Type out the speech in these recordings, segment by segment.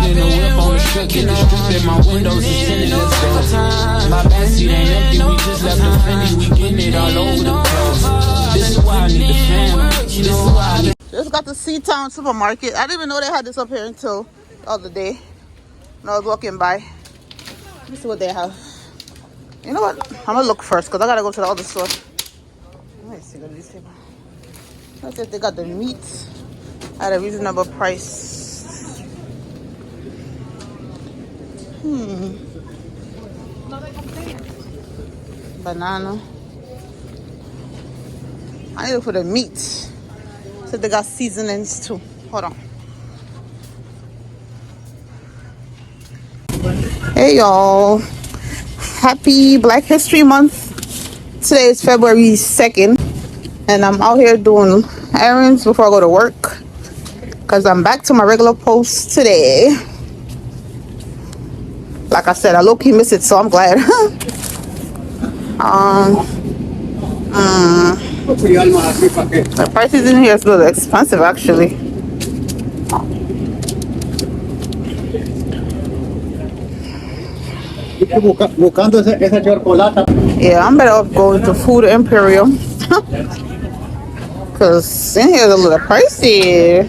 in the whip on the strip, get the strip in my windows is tinted, let's go. My backseat ain't empty, we just left the Fendi, we getting it all over the place. This is why I need the fam, this is why I need. Just got the Seatown supermarket. I didn't even know they had this up here until the other day when I was walking by. Let me see what they have. You know what? I'm gonna look first because I gotta go to the other store. Let me see what these people. Let's see if they got the meat at a reasonable price. Banana. I need to look for the meat. So they got seasonings too. Hold on. Hey y'all. Happy Black History Month. Today is February 2nd. And I'm out here doing errands before I go to work. Because I'm back to my regular post today. Like I said, I low-key miss it, so I'm glad. The prices in here is a little expensive, actually. Yeah, I'm better off going to Food Imperium. Because in here is a little pricey. I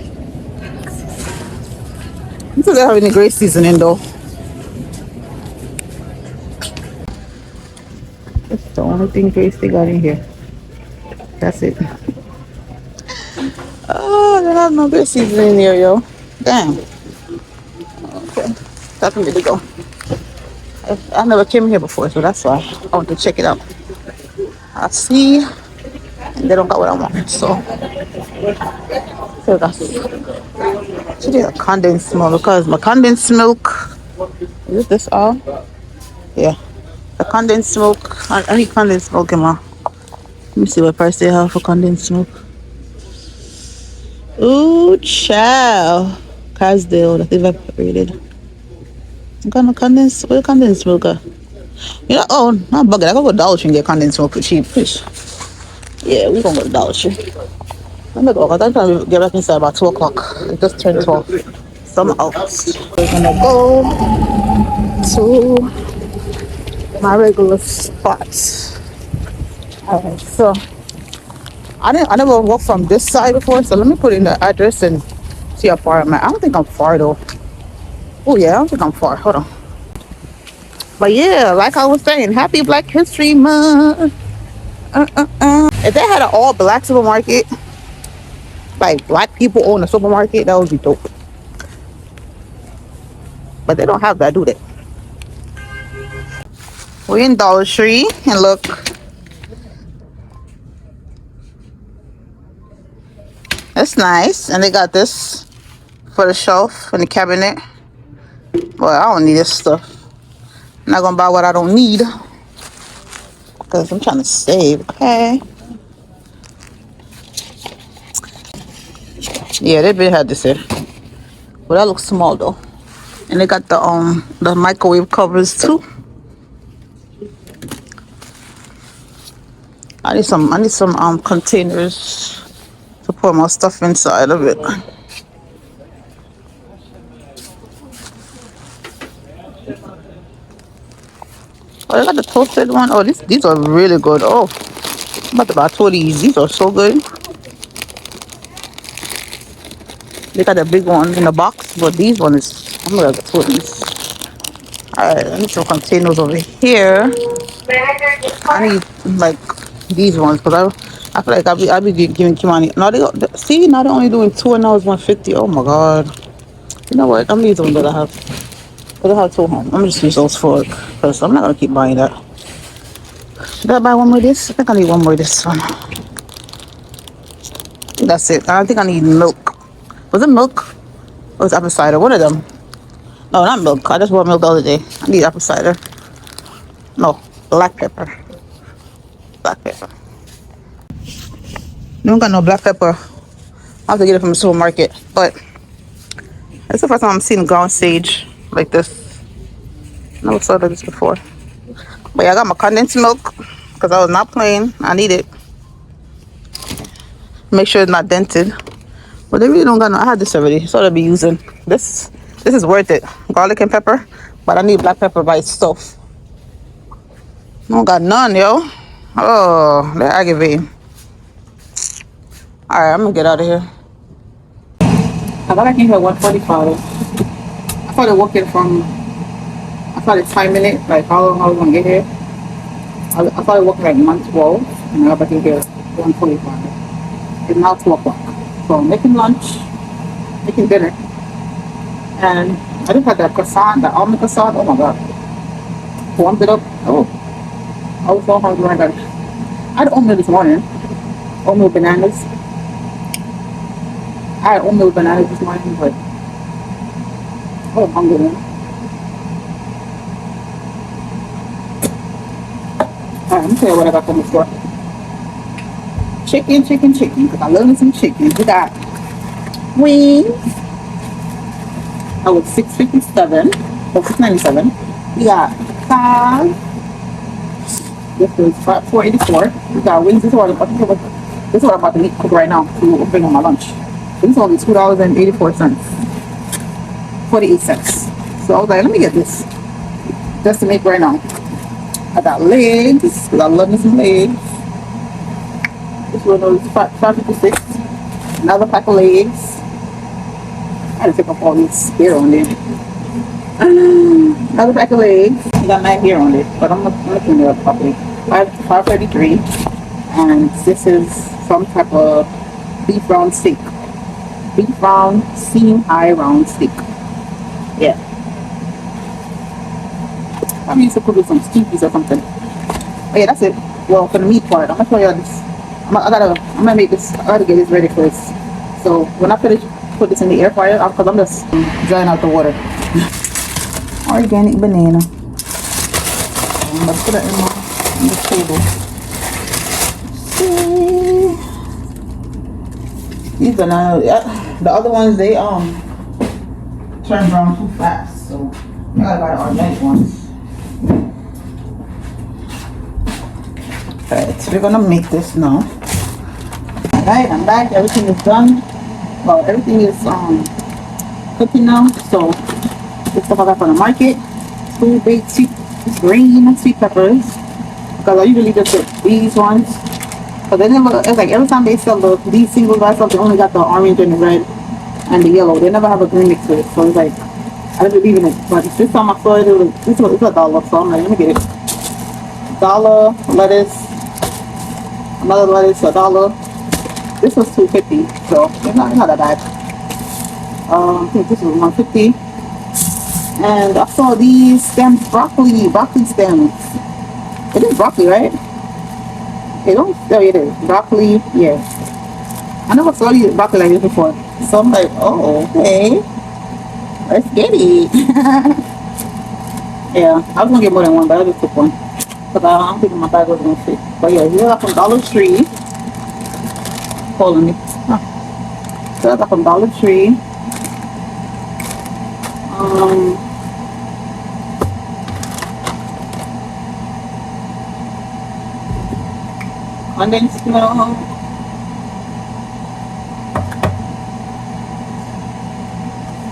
don't think they have any great seasoning, though. That's the only thing Grace they got in here. That's it. Oh, they don't have no great seasoning in here, yo. Damn. Okay. That's where to go. I never came here before, so that's why I want to check it out. I see, and they don't got what I want, so that's actually a condensed milk because my condensed milk is this all? Yeah, the condensed milk. I need condensed milk in my. Let me see what price they have for condensed milk. Ooh, child, Casdale that evaporated. I'm gonna condense. Where condensed milk? You know, oh, not bugger. I gotta go to Dollar Tree and get condensed milk for cheap. Please. Yeah, we gonna go to Dollar Tree. Let me go, because I'm trying to get back inside about 2 o'clock. It just turned 12. So I'm out. We're gonna go to my regular spot. Alright, so I never walked from this side before, so let me put in the address and see how far I'm at. I don't think I'm far though. Oh yeah, I don't think I'm far. Hold on. But yeah, like I was saying, happy Black History Month. If they had an all black supermarket, like black people own a supermarket, that would be dope. But they don't have that, do they? We're in Dollar Tree and look. That's nice. And they got this for the shelf in the cabinet. Well, I don't need this stuff. I'm not gonna buy what I don't need. Because I'm trying to save, okay? Yeah, they did have this here. But that looks small though. And they got the microwave covers too. I need some containers to put more stuff inside of it. Oh, they got the toasted one. Oh, these are really good. Oh, I'm about to buy 2 of these. These are so good. They got the big one in the box, but these ones, I'm gonna get 2 of these. Alright, I need some containers over here. I need like these ones because I feel like I be giving Kimani. Now see, now they're only doing 2 and now it's 150. Oh my god. You know what? I'm gonna use the ones that I have. But I have 2 home. I'm gonna just use those for because I'm not gonna keep buying that. Should I buy one more of this? I think I need one more of this one. That's it. I think I need milk. Was it milk? Or was it apple cider? One of them. No, not milk. I just bought milk the other day. I need apple cider. No, black pepper. Black pepper. Don't got no black pepper. I have to get it from the supermarket. But it's the first time I'm seeing ground sage like this. Never saw this before. But yeah, I got my condensed milk because I was not playing. I need it. Make sure it's not dented. But they really don't got no. I had this already, so I'll be using this. This is worth it. Garlic and pepper. But I need black pepper by itself. I don't got none, yo. Oh, they're aggravating. Alright, I'm gonna get out of here. I got back in here at 1:45. I started working from, I started timing it, like how long I was gonna get here. I started working like 1:12, and I got back in here at 1:45. It's now 2 o'clock. So I'm making lunch, making dinner. And I just had that croissant, that almond croissant. Oh my god. Warmed it up. Oh, I was so hungry when I got it. I had oatmeal this morning. Oatmeal bananas. I had oatmeal bananas this morning, but oh, I'm hungry now. Alright, let me tell you what I got from the store. Chicken, because I love me some chicken. We got wings. I was $6.57 or $6.97. We got thighs. This is $4.84. We got wings. This is what I'm about to cook right now to bring on my lunch. This is only $2.84. 48 cents. So I was like, let me get this just to make right now. I got legs, because I love me some legs. This one was $5.56. Another pack of legs. I had to take off all this hair on there. Another pack of legs. I got my hair on it, but I'm looking it up properly. $5.33. And this is some type of beef round steak. Beef round, seam high round steak. Yeah. I used to cook with some steakies or something. Oh yeah, that's it. Well, for the meat part, I'm gonna show you this. I'm gonna make this. I gotta get this ready first. So when I finish, put this in the air fryer because I'm just drying out the water. Organic banana. I'm gonna put it in the table. See, these bananas. The other ones they turn brown too fast, so I gotta buy the organic ones. Alright, so we're gonna make this now. Alright, I'm back. Everything is done. Well, everything is cooking now. So this stuff I got from the market. 2 baked sweet green sweet peppers. Because I usually just get these ones. But they never. It's like every time they sell these singles by itself, they only got the orange and the red and the yellow. They never have a green mix with it. So it's like I don't believe in it. But this time I saw it. It's $1. So I'm like, let me get it. $1 lettuce. Another lettuce, $1. This was $2.50, so it's not that bad. I think this was $1.50. And I saw these stems, broccoli stems. It is broccoli, right? It don't. Oh, it is broccoli. Yes. I never saw these broccoli like this before, so I'm like, oh, okay, let's get it. Yeah, I was gonna get more than one, but I just took one. Because I'm thinking my bag wasn't gonna fit. But yeah, you got from Dollar Tree. Hold on me. So I got from Dollar Tree. Condensed milk.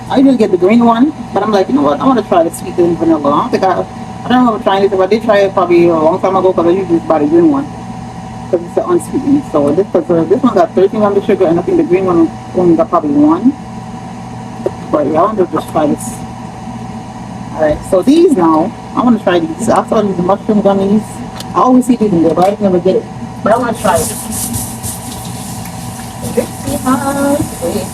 I usually get the green one, but I'm like, you know what? I want to try the sweet and vanilla. I don't know if I'm trying it, but I did try it probably a long time ago because I usually just buy the green one because it's unsweetened. So this one got 13 grams of sugar, and I think the green one only got probably 1. But yeah, I want to just try this. Alright, so these now, I want to try these. I saw these mushroom gummies. I always see these in there, but I never get it. But I want to try it. Let's see how it is.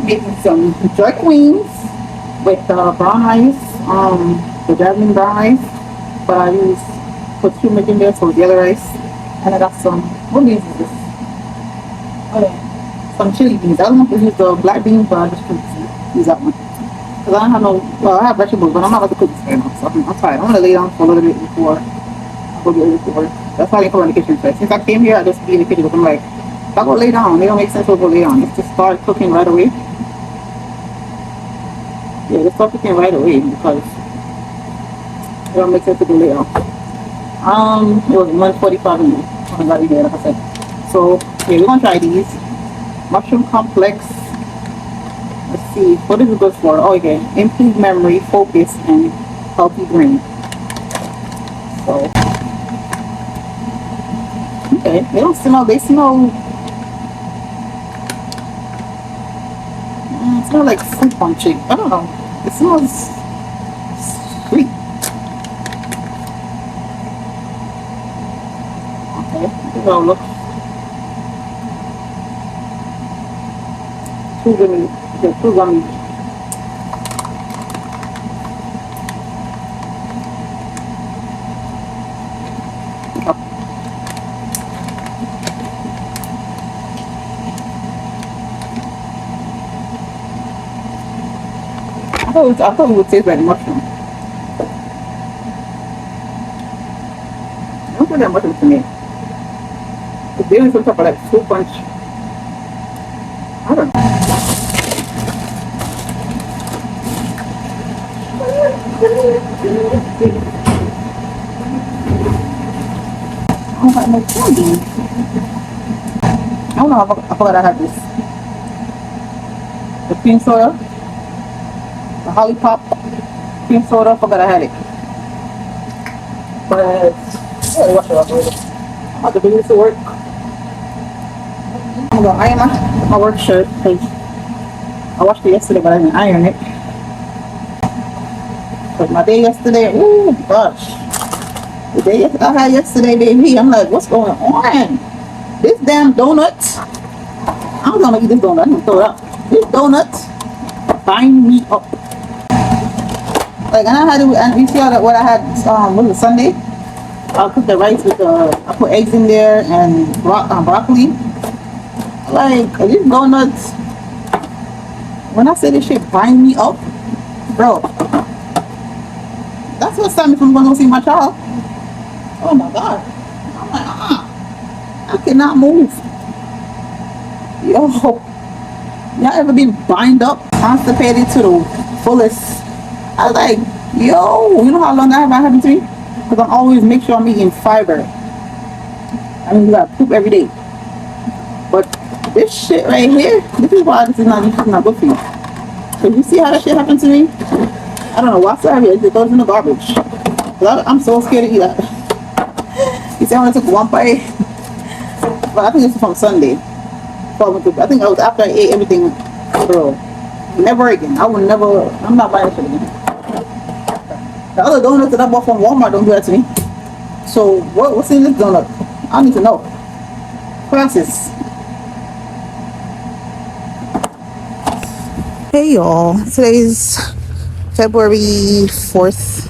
Making some jerk wings with brown rice, the jasmine brown rice, but I put turmeric in there, so yellow rice, and I got some, what beans is this? Some chili beans. I don't know if this is the black beans, but I just use that one. Because I don't have no, well, I have vegetables, but I'm not about to cook this right now, so I'm tired. I'm going to lay down for a little bit before I go get ready for work. That's why I didn't come in the kitchen first. Since I came here, I just be in the kitchen, but I'm like, if I go lay down, it don't make sense to go lay down. Let's just start cooking right away. Yeah, the stuff came right away because it don't make sense to do later. It was 1:45 when I got in there, like I said. So yeah, we're gonna try these mushroom complex. Let's see, what is it good for? Oh, okay, improved memory, focus, and healthy brain. So okay, they don't smell. They smell. It smells like fruit punching. I don't know. It smells sweet. Okay, so look. Two gummy. The two gummy. I thought it would taste like mushroom. Don't put that mushroom to me. It's doing some type of like fruit punch. I don't know. I don't got no candy. I don't know. I forgot I had this. The cream soda. The Holly Pop cream soda. I forgot I had it. But yeah, wash it off already. I'm about to bring this to work. I'm gonna iron my work shirt because I washed it yesterday, but I didn't iron it. Cause my day yesterday, ooh gosh, the day I had yesterday, baby, I'm like, what's going on? This damn donut. I'm gonna eat this donut. I'm gonna throw it up. This donut bind me up. Like, and I had it, and you see how that what I had, what was it, Sunday? I cooked the rice with I put eggs in there and broccoli. Like, these donuts, when I say this shit bind me up, bro, that's what stopped me from going to see my child. Oh my God. I'm like, I cannot move. Yo, y'all ever been bind up, constipated to the fullest? I was like, yo, you know how long that happened to me? Because I always make sure I'm eating fiber. I mean, you gotta poop every day. But this shit right here, this is why this is not good for you. Because you see how that shit happened to me? I don't know whatsoever. It goes in the garbage. I'm so scared to eat that. You see, I only took one bite. But I think this is from Sunday. I think I was after I ate everything. Bro, never again. I will never, I'm not buying shit again. The other donuts that I bought from Walmart don't do that to me. So what's in this donut? I need to know. Francis. Hey y'all, today's February 4th.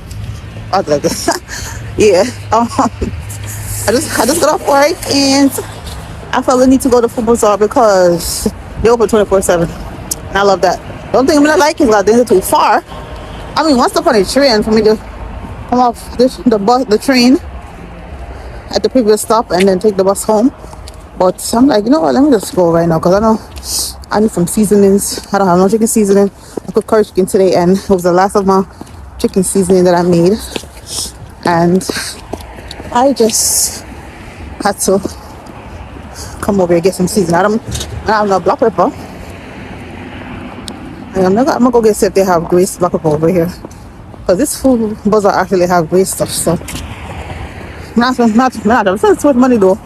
Yeah. I just got off work and I felt the need to go to Football Bazaar because they open 24/7. And I love that. The only thing I'm not like is that they're too far. I mean, once upon a train for me to come off the train at the previous stop and then take the bus home. But I'm like, you know what, let me just go right now because I know I need some seasonings. I don't have no chicken seasoning. I cooked curry chicken today and it was the last of my chicken seasoning that I made. And I just had to come over here and get some seasoning. I have no black pepper. I'm gonna go see if they have Grace black pepper over here. Because this Food Bazaar actually have great stuff, so not too much money though.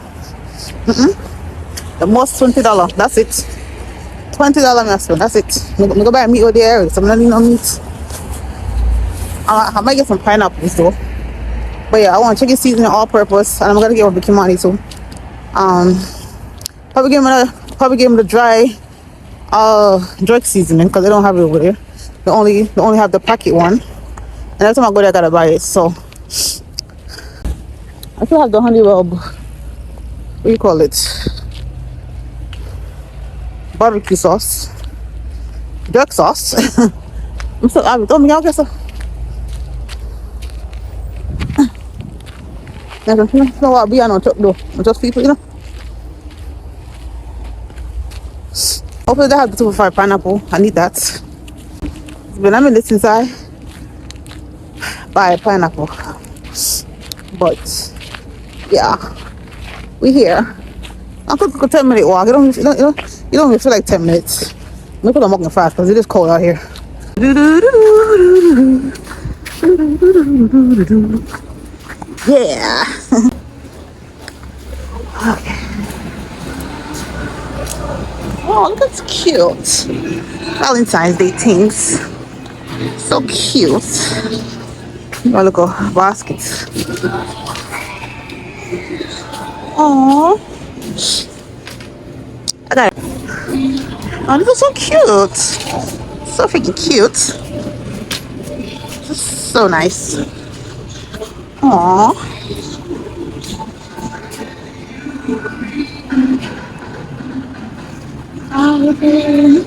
The most $20. That's it. $20 I spend. That's it. I'm gonna go buy meat over there. So I'm not need no meat. I might get some pineapples though. But yeah, I want chicken seasoning all purpose, and I'm gonna get one for Kimani too. Probably give him the dry jerk seasoning because they don't have it over there. They only have the packet one. And every time I go there I gotta buy it. So I still have the Honeywell, what do you call it? Barbecue sauce. Jerk sauce. I'm so don't me out so. I don't know what we are on top though. Just people, you know. Hopefully they have the 2 for 5 pineapple. I need that. It's been a minute since I buy pineapple. But yeah, we here. I could go 10 minute walk. You don't even feel like 10 minutes. Look at I'm walking fast because it is cold out here. Yeah. Okay. Oh, look, that's cute. Valentine's Day things. So cute. Oh, look at baskets. Oh, I got it. Oh, this is so cute. So freaking cute. So nice. Aww.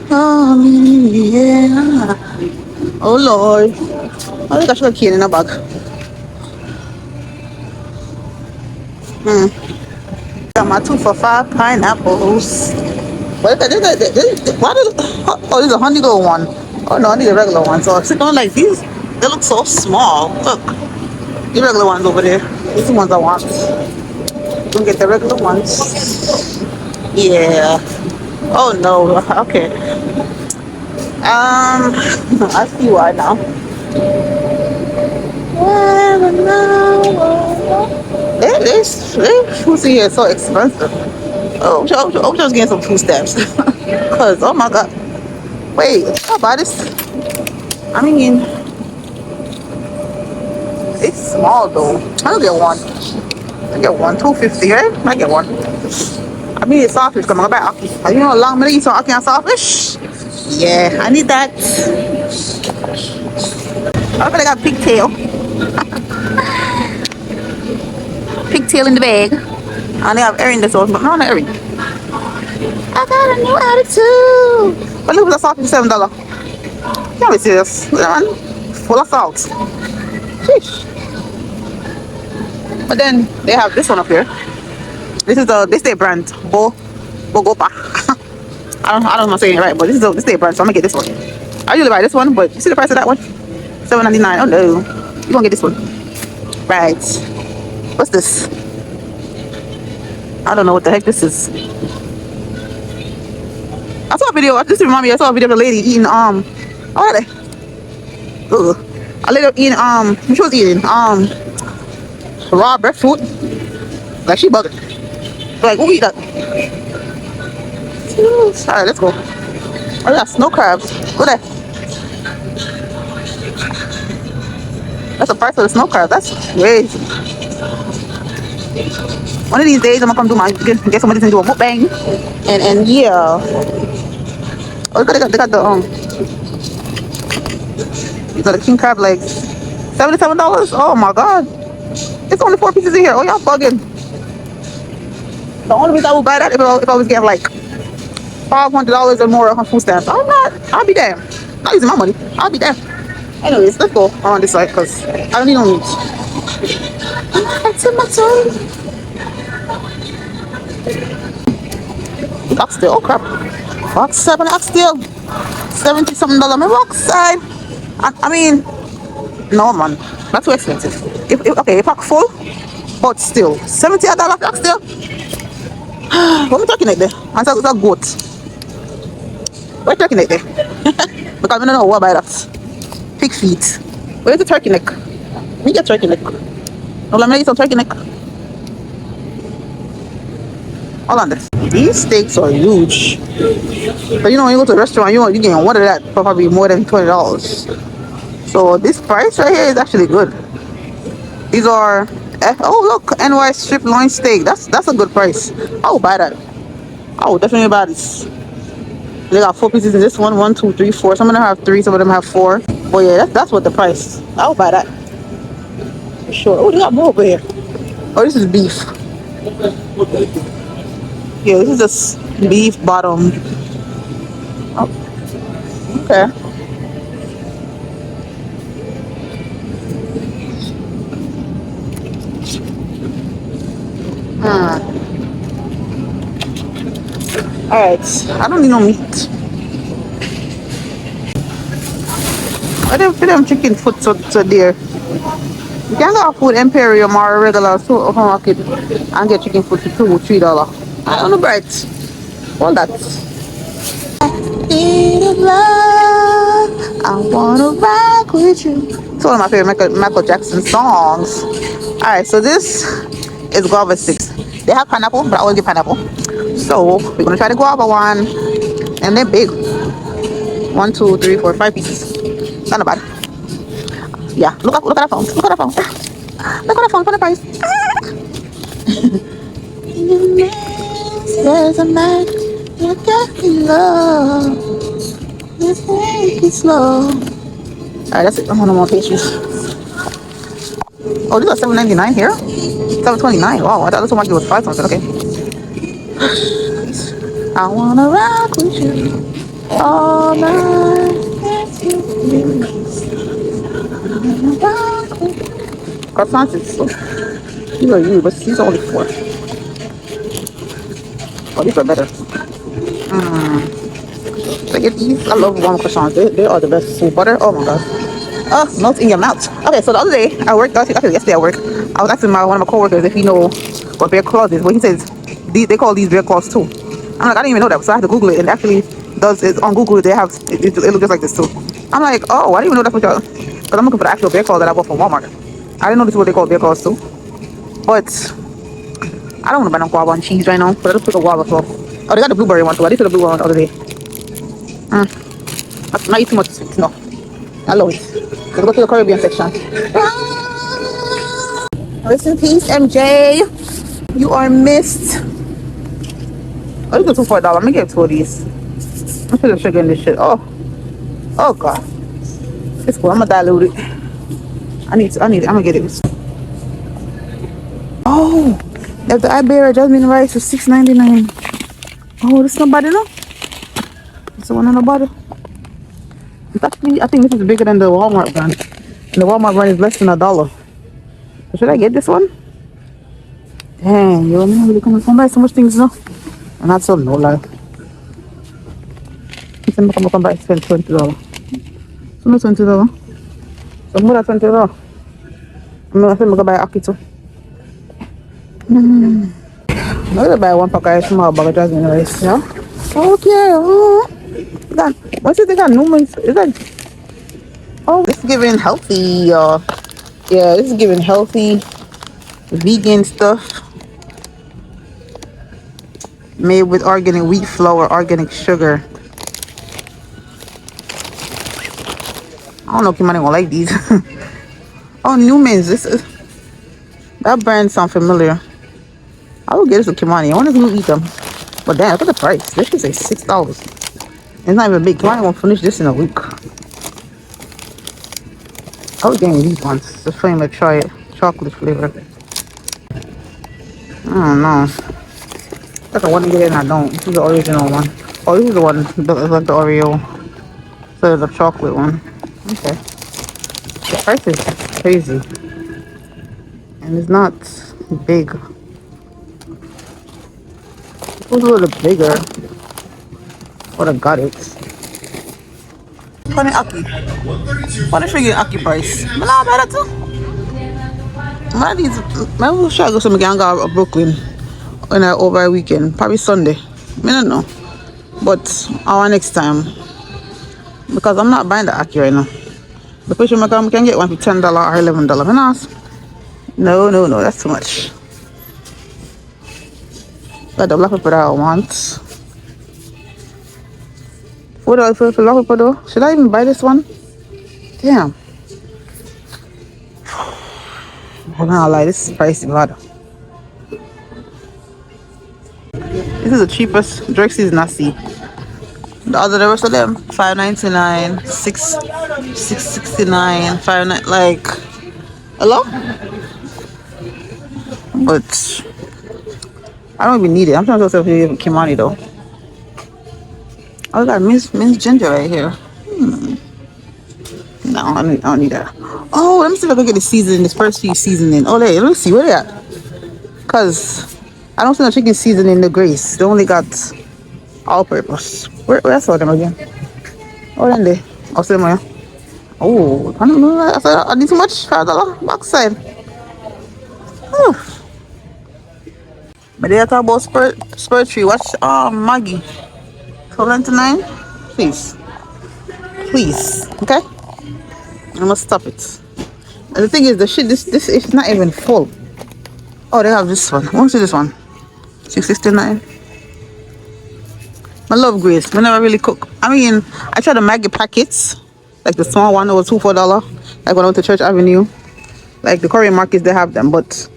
Oh, yeah. Oh, Lord. I think I should have key in a bag. Got my 2 for 5 pineapples. What is that? Why did, oh, this is a honey gold one. Oh, no, I need a regular one. So I'm sitting on like these. They look so small. Look. The regular ones over there. These are the ones I want. Gonna get the regular ones. Yeah. Oh no. Okay. I see why now. This food here is so expensive. Oh, I was getting some food stamps. Cause oh my god. Wait, I'll buy this. I mean, it's small though. I'll get one. I get one, 250, right? I get one. I mean, it's sawfish. Come on, back. You know, long minute eat some ackee and sawfish. Yeah, I need that. I got pigtail. Pigtail in the bag. And they have Erin this one, but I don't know Erin. I got a new attitude. But look at the sawfish, $7. Can't be serious. Man, full of salt. Sheesh. But then they have this one up here. This is this day brand Bogopa. I don't know if I'm saying it right, but this is day brand, so I'm gonna get this one. I usually buy this one, but you see the price of that one? $7.99. Oh no, you gonna get this one? Right. What's this? I don't know what the heck this is. I saw a video. Just to remind me, I saw a video of a lady eating what are they? Ugh. A lady eating she was eating raw breadfruit. Like she bugging. Like who eat that? Alright, let's go. Oh yeah, snow crabs. Go there. That's the price of the snow crab. That's crazy. One of these days I'm gonna come do my get somebody to do a mukbang. And yeah. Oh, they got the these are the king crab legs. $77? Oh my god. It's only 4 pieces in here. Oh y'all bugging. The only reason I would buy that if I was getting like $500 or more on food stamps. I'll be damned. Not using my money. I'll be damned. Anyways, let's go on this side because I don't need no meat. That's in my tongue. Oxtail, oh crap. Box 7 oxtail. $70 something. My box side. I mean, no man. That's too expensive. Okay, a pack full, but still $70 oxtail. What am I talking like there? I said it's a goat. What are you talking like there? Because I don't know what about that. Pig feet. Where's the turkey neck? We get turkey neck. No, let me eat some turkey neck. Hold on this. These steaks are huge. But you know when you go to a restaurant, you get one of that for probably more than $20. So this price right here is actually good. These are oh look, NY strip loin steak. That's a good price. I will buy that. I will definitely buy this. They got 4 pieces in this one. 1, 2, 3, 4. Some of them have 3, some of them have 4. But yeah, that's what the price. I will buy that. For sure. Oh, they got more over here. Oh, this is beef. Yeah, this is just beef bottom. Oh, okay. Alright, I don't need no meat. I didn't feed them chicken foot to there. You can go food Imperium or regular supermarket and get chicken foot to $2, $3. I don't know, right? All that. Need of love, I wanna rock with you. It's one of my favorite Michael Jackson songs. Alright, so this is guava sticks. They have pineapple, but I always get pineapple. So we're gonna try the guava one. And they're big. 1, 2, 3, 4, 5 pieces. Not bad. Yeah, look at that phone. Look at that phone. Look at that phone for the price. There's a man you got in love. Let's take it slow. Alright, that's it. I'm on more pastries. Oh, these are $7.99 here? $7.29. Wow, I thought this one was 5 something. Okay. I wanna rock with you all night. Croissants is so. These are you, but these are only 4. Oh, these are better. I get these. I love warm croissants. They are the best. Sweet butter. Oh my god. Oh, melt in your mouth. Okay, so the other day I worked. Actually, yesterday I worked. I was asking one of my coworkers if he know what bear claws is. Well, he says they call these bear claws too. I'm like, I didn't even know that, so I had to Google it. And actually, does it on Google? They have it looks just like this too. I'm like, oh, I didn't even know that's what y'all. Because I'm looking for the actual bear claw that I bought from Walmart. I didn't know this is what they call bear claws too. But I don't want to buy no guava and cheese right now. But I just pick a guava so. Oh, they got the blueberry one too. I did the blueberry one the other day. That's not eat too much sweet, no. I love it. Let's go to the Caribbean section. Rest in peace, MJ. You are missed. Oh, this is $2 for $1. Let me get 2 of these. I'm putting sugar in this shit. Oh god. It's cool. I'm gonna dilute it. I need it. I'm gonna get it. Oh, if the Iberia jasmine rice is $6.99. Oh, this nobody know. It's the one on the bottle. I think this is bigger than the Walmart brand. And the Walmart brand is less than $1. So should I get this one? Dang, yo, I'm really coming from buy so much things now. And that's so no lie. I'm come buy spend $20. So no $20. So more than $20. I'm gonna buy Aki too. I'm gonna buy 1 pack of small bag of jasmine rice, yeah? Okay, that, what's it they got Newman's? Is that, oh, this is giving healthy, yeah, this is giving healthy vegan stuff made with organic wheat flour, organic sugar. I don't know if Kimani won't like these. Oh, Newman's, this is, that brand sounds familiar. I will get this with Kimani. I wonder if he'll eat them. But damn, look at the price. This should say $6. It's not even big. Kimani won't finish this in a week. I was getting these ones. Just for him to try it. Chocolate flavor. I don't know. Like I want to get it and I don't. This is the original one. Oh, this is the one. It's like the Oreo. So the chocolate one. Okay. The price is crazy. And it's not big. It was a little bigger. Would have got it. Funny Aki. What if you get Aki price? But not better too. Maybe we'll try to go some gang out of Brooklyn on over a weekend. Probably Sunday. I don't know. But our next time. Because I'm not buying the Aki right now. The question we can get one for $10 or $11. No, that's too much. Got the black pepper that I want. $4 for black pepper though. Should I even buy this one? Damn. I'm not lie, this is pricey, God. This is the cheapest Drexy's Nasi. The rest of them, $5.99, $6.69, $5.99. Like, hello? But I don't even need it. I'm trying to myself to give Kimani though. Oh, I got minced ginger right here. No, I don't need that. Oh, let me see if I can get the seasoning, this first few seasoning. Oh, let me see where they at. Cause I don't see no chicken seasoning the Grace. They only got all purpose. Where I saw them again? Oh, then they. I'll see them here. Oh, I don't know. I need too much $5 backside. Whew. But they talk about spur tree. Watch Maggie. 12.99. Please. Please. Okay? I must stop it. And the thing is, the shit, this is not even full. Oh, they have this one. What's this one? 6.69. I love grits. We never really cook. I mean, I try the Maggie packets, like the small one that was $2 $4. Like when I went to Church Avenue, like the Korean markets, they have them. But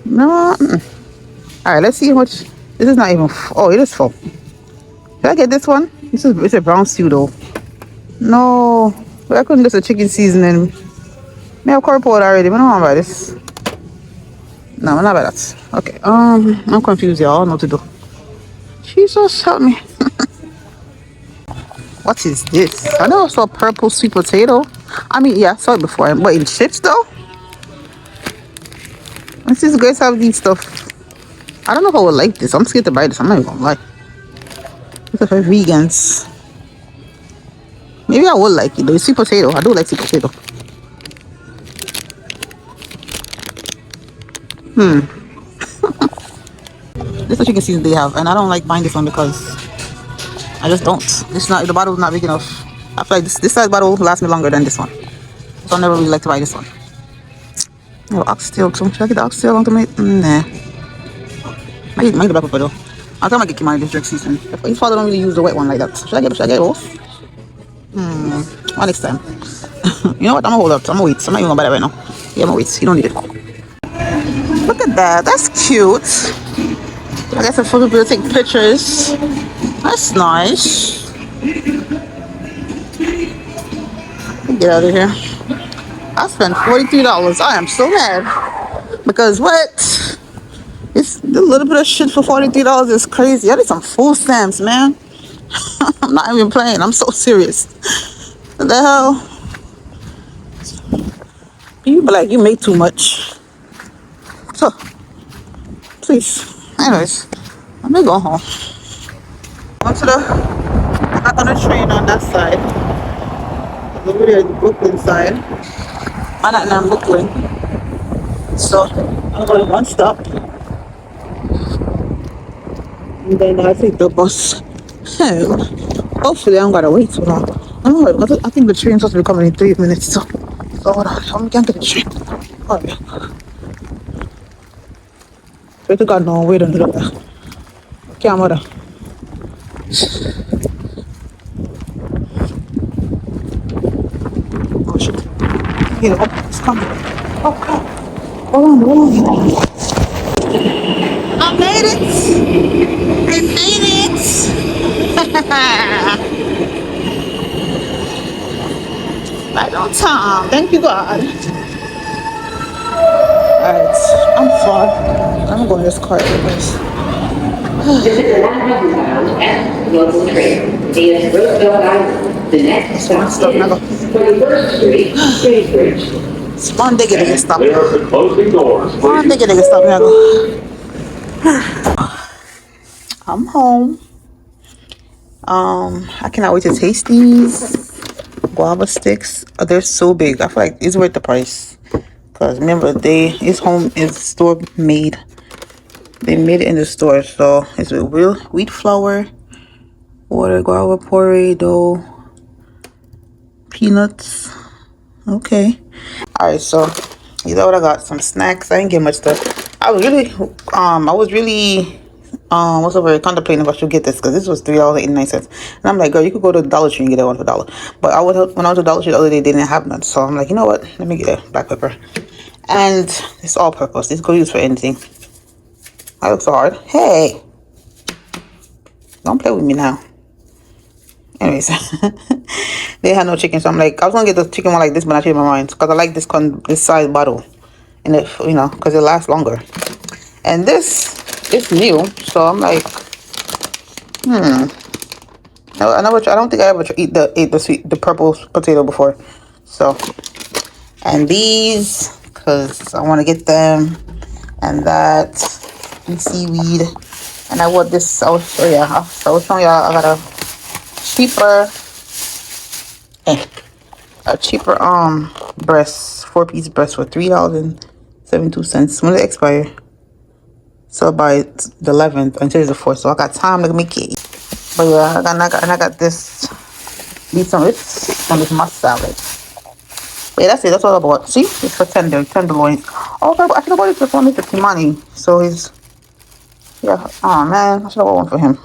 no. All right, let's see how much. This is not even. Oh, it is full. Should I get this one? It's a brown stew though. No, but I couldn't get a chicken seasoning. May have curry powder already. But I don't want to buy this. No, I'm not buy that. Okay. I'm confused, y'all. I don't know what to do. Jesus, help me. What is this? I know I saw purple sweet potato. I mean, yeah, I saw it before, but in chips though. This is great to have these stuff. I don't know if I would like this. I'm scared to buy this. I'm not even gonna lie. This is for vegans. Maybe I would like it though. It's sweet potato. I do like sweet potato. This is what chicken season they have, and I don't like buying this one because I just don't. This not the bottle's not big enough. I feel like this size bottle will last me longer than this one. So I never really like to buy this one. Oh, oxtail too. Should I get the oxtail on tomato? Nah. I get the black pepper though. I'll tell my get my drink season. His father don't really use the wet one like that. Should I get both? Well, next time. You know what? I'm gonna hold up. I'm gonna wait. I'm not even gonna buy that right now. Yeah, I'm gonna wait. You don't need it. Look at that. That's cute. I guess I'm supposed to take pictures. That's nice. Get out of here. I spent $43. I am so mad. Because what? It's a little bit of shit for $43 is crazy. I need some food stamps, man. I'm not even playing. I'm so serious. What the hell? You be like, you make too much. So, please. Anyways, let me go home. Back on the train on that side. Over there, the Brooklyn side. I'm not in Brooklyn. So, I'm going one stop. And then I take the bus home. Hopefully, I don't gotta wait too long. I think the train's supposed to be coming in 3 minutes. So hold on. I'm going to the train. Alright. Pray to God, no, wait until the camera. Oh shit. Here, it's coming. Oh, hold on. I made it! Right on time. Thank you, God. Alright, I'm far. I'm going to this car anyways. This is the 100-bound F local train via Roosevelt Island. The next stop is 21st Street, Cambridge. It's one day getting stop. There are the closing doors. One day getting stop. I'm home. I cannot wait to taste these guava sticks. Oh, they're so big. I feel like it's worth the price. Cause remember, it's store made. They made it in the store, so it's with real wheat flour, water, guava puree, dough, peanuts. Okay. All right, so you know what I got? Some snacks. I didn't get much stuff. I was really what's over contemplating if I should get this because this was $3.89, and I'm like, girl, you could go to the Dollar Tree and get it one for $1. But when I was at Dollar Tree the other day, they didn't have none, so I'm like, you know what? Let me get a black pepper, and it's all purpose. It's good use for anything. I look so hard. Hey, don't play with me now. Anyways, they had no chicken, so I'm like, I was gonna get the chicken one like this, but I changed my mind because I like this size bottle, and if because it lasts longer. And this is new, so I'm like, I don't think I ever ate the purple potato before. So, and these, because I want to get them, and that, and seaweed, and I want this. So yeah, I was showing y'all I got a cheaper. a cheaper breast, 4-piece breast for $3.72. When did it expire? So by the 11th until the 4th. So I got time to make it. But yeah, I got this. Need some this my salad. But yeah, that's it. That's all I bought. See, it's for tenderloins. Oh, I should have bought it for only for Kimani. So he's yeah. Oh man, I should have bought one for him.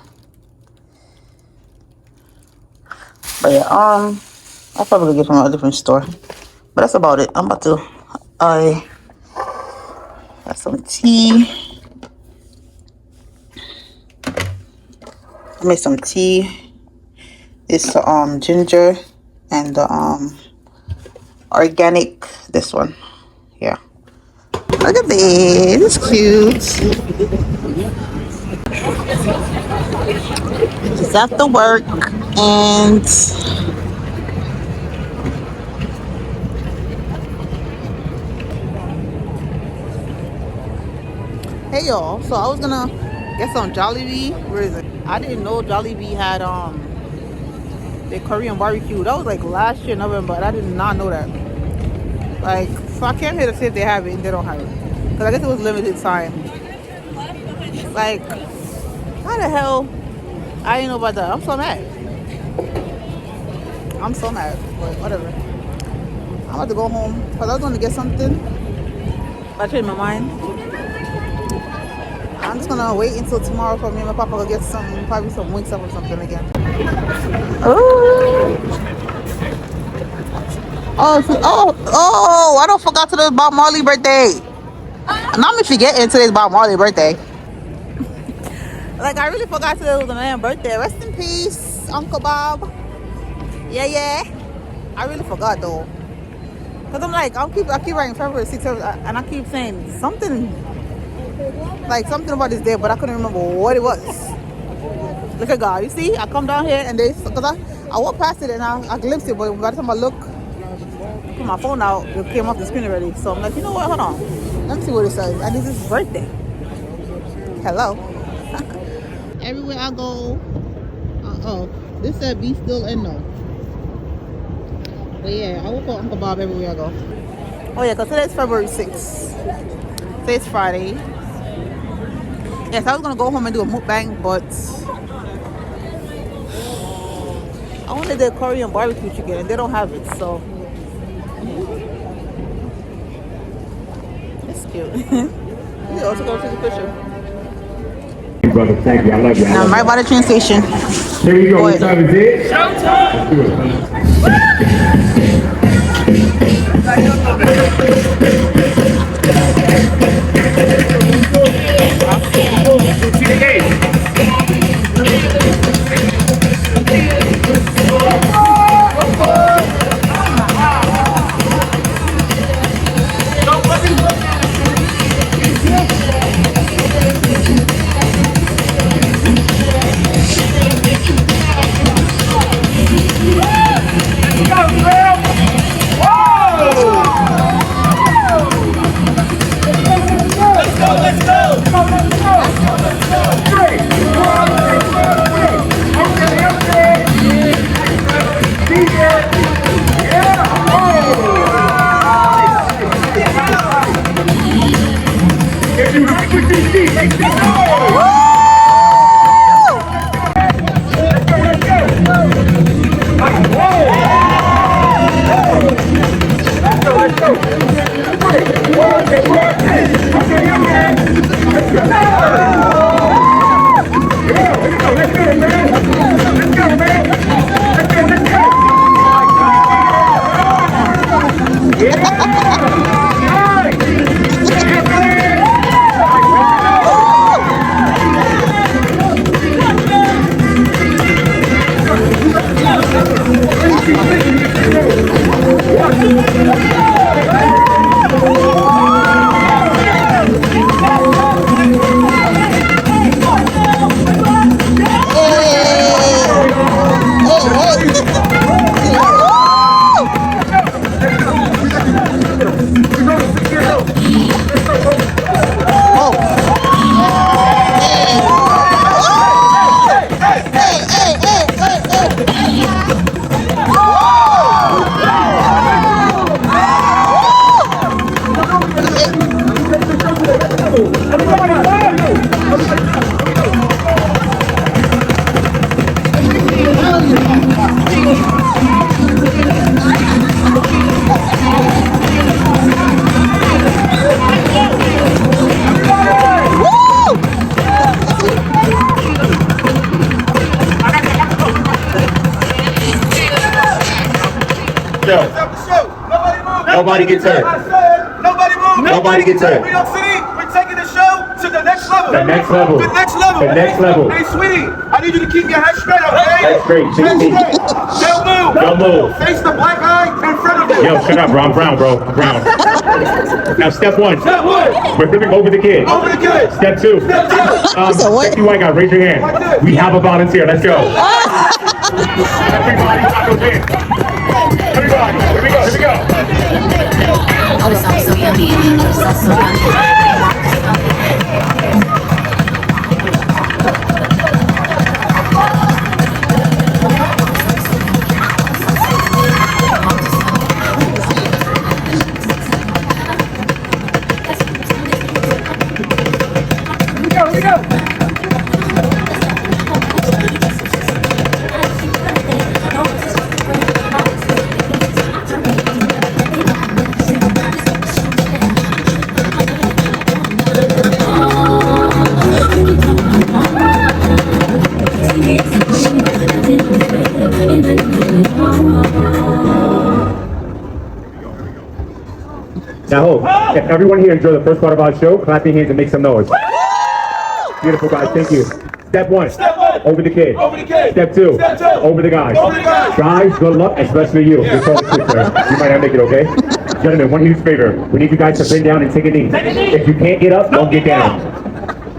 But yeah, I'll probably get from a different store. But that's about it. I'm about to I got some tea. I made some tea. It's the ginger and the organic, this one. Yeah. Look at this. It's cute. Just after work and hey y'all, so I was gonna get some Jollibee. Where is it? I didn't know Jollibee had the Korean barbecue. That was like last year November, and I did not know that. Like, so I came here to see if they have it, and they don't have it. Cause I guess it was limited time. Like, how the hell? I didn't know about that. I'm so mad. I'm so mad. But whatever. I'm about to go home because I was going to get something. But I changed my mind. I'm just gonna wait until tomorrow for me and my papa to get some, probably some wings up or something again. Ooh. I don't forgot today's Bob Marley birthday. Not me forgetting today's Bob Marley birthday. Like, I really forgot today was the man's birthday. Rest in peace, Uncle Bob. Yeah. I really forgot though. Cause I'm like, I keep writing February 6th, and I keep saying something about this day, but I couldn't remember what it was. Look at God, you see? I come down here and cause I walked past it and I glimpsed it, but by the time I look, put my phone out, it came off the screen already. So I'm like, you know what? Hold on, let me see what it says. And this is his birthday. Hello. Everywhere I go, this said be still and no. But yeah, I will call Uncle Bob everywhere I go. Oh yeah, because today's February 6th. Today's Friday. Yes, I was going to go home and do a mukbang, but I wanted the Korean barbecue chicken and they don't have it, so it's cute. You also go to the picture. Brother, thank you. I love you. Now I'm right by the train station. Here we go. What time is it? Showtime! See the game. show. Nobody gets hurt. Nobody move. Nobody gets hurt. New York City, we're taking the show to the next level. The next level. The next level. The next level. Hey, sweetie, I need you to keep your head straight, okay? Head straight. Head straight. Don't move. Don't move. Face the black eye in front of you. Yo, shut up, bro. I'm brown, bro. I'm brown. Now, step one. Step one. We're flipping over the kid. Over the kid. Step two. Step two. Sexy white guy, raise your hand. We have a volunteer. Let's go. Everybody, clap those hands. Everybody, here we go. Here we go. Oh, so yummy. So yummy. Now, hold. If everyone here enjoyed the first part of our show, clap your hands and make some noise. Beautiful, guys. Thank you. Step one. Over the kid. Over the kid. Step two. Step two. Over the guys. Over the guys. Guys, good luck, especially you. You're so sick, sir. You might not make it, okay? Gentlemen, one huge favor. We need you guys to bend down and take a knee. If you can't get up, don't get down.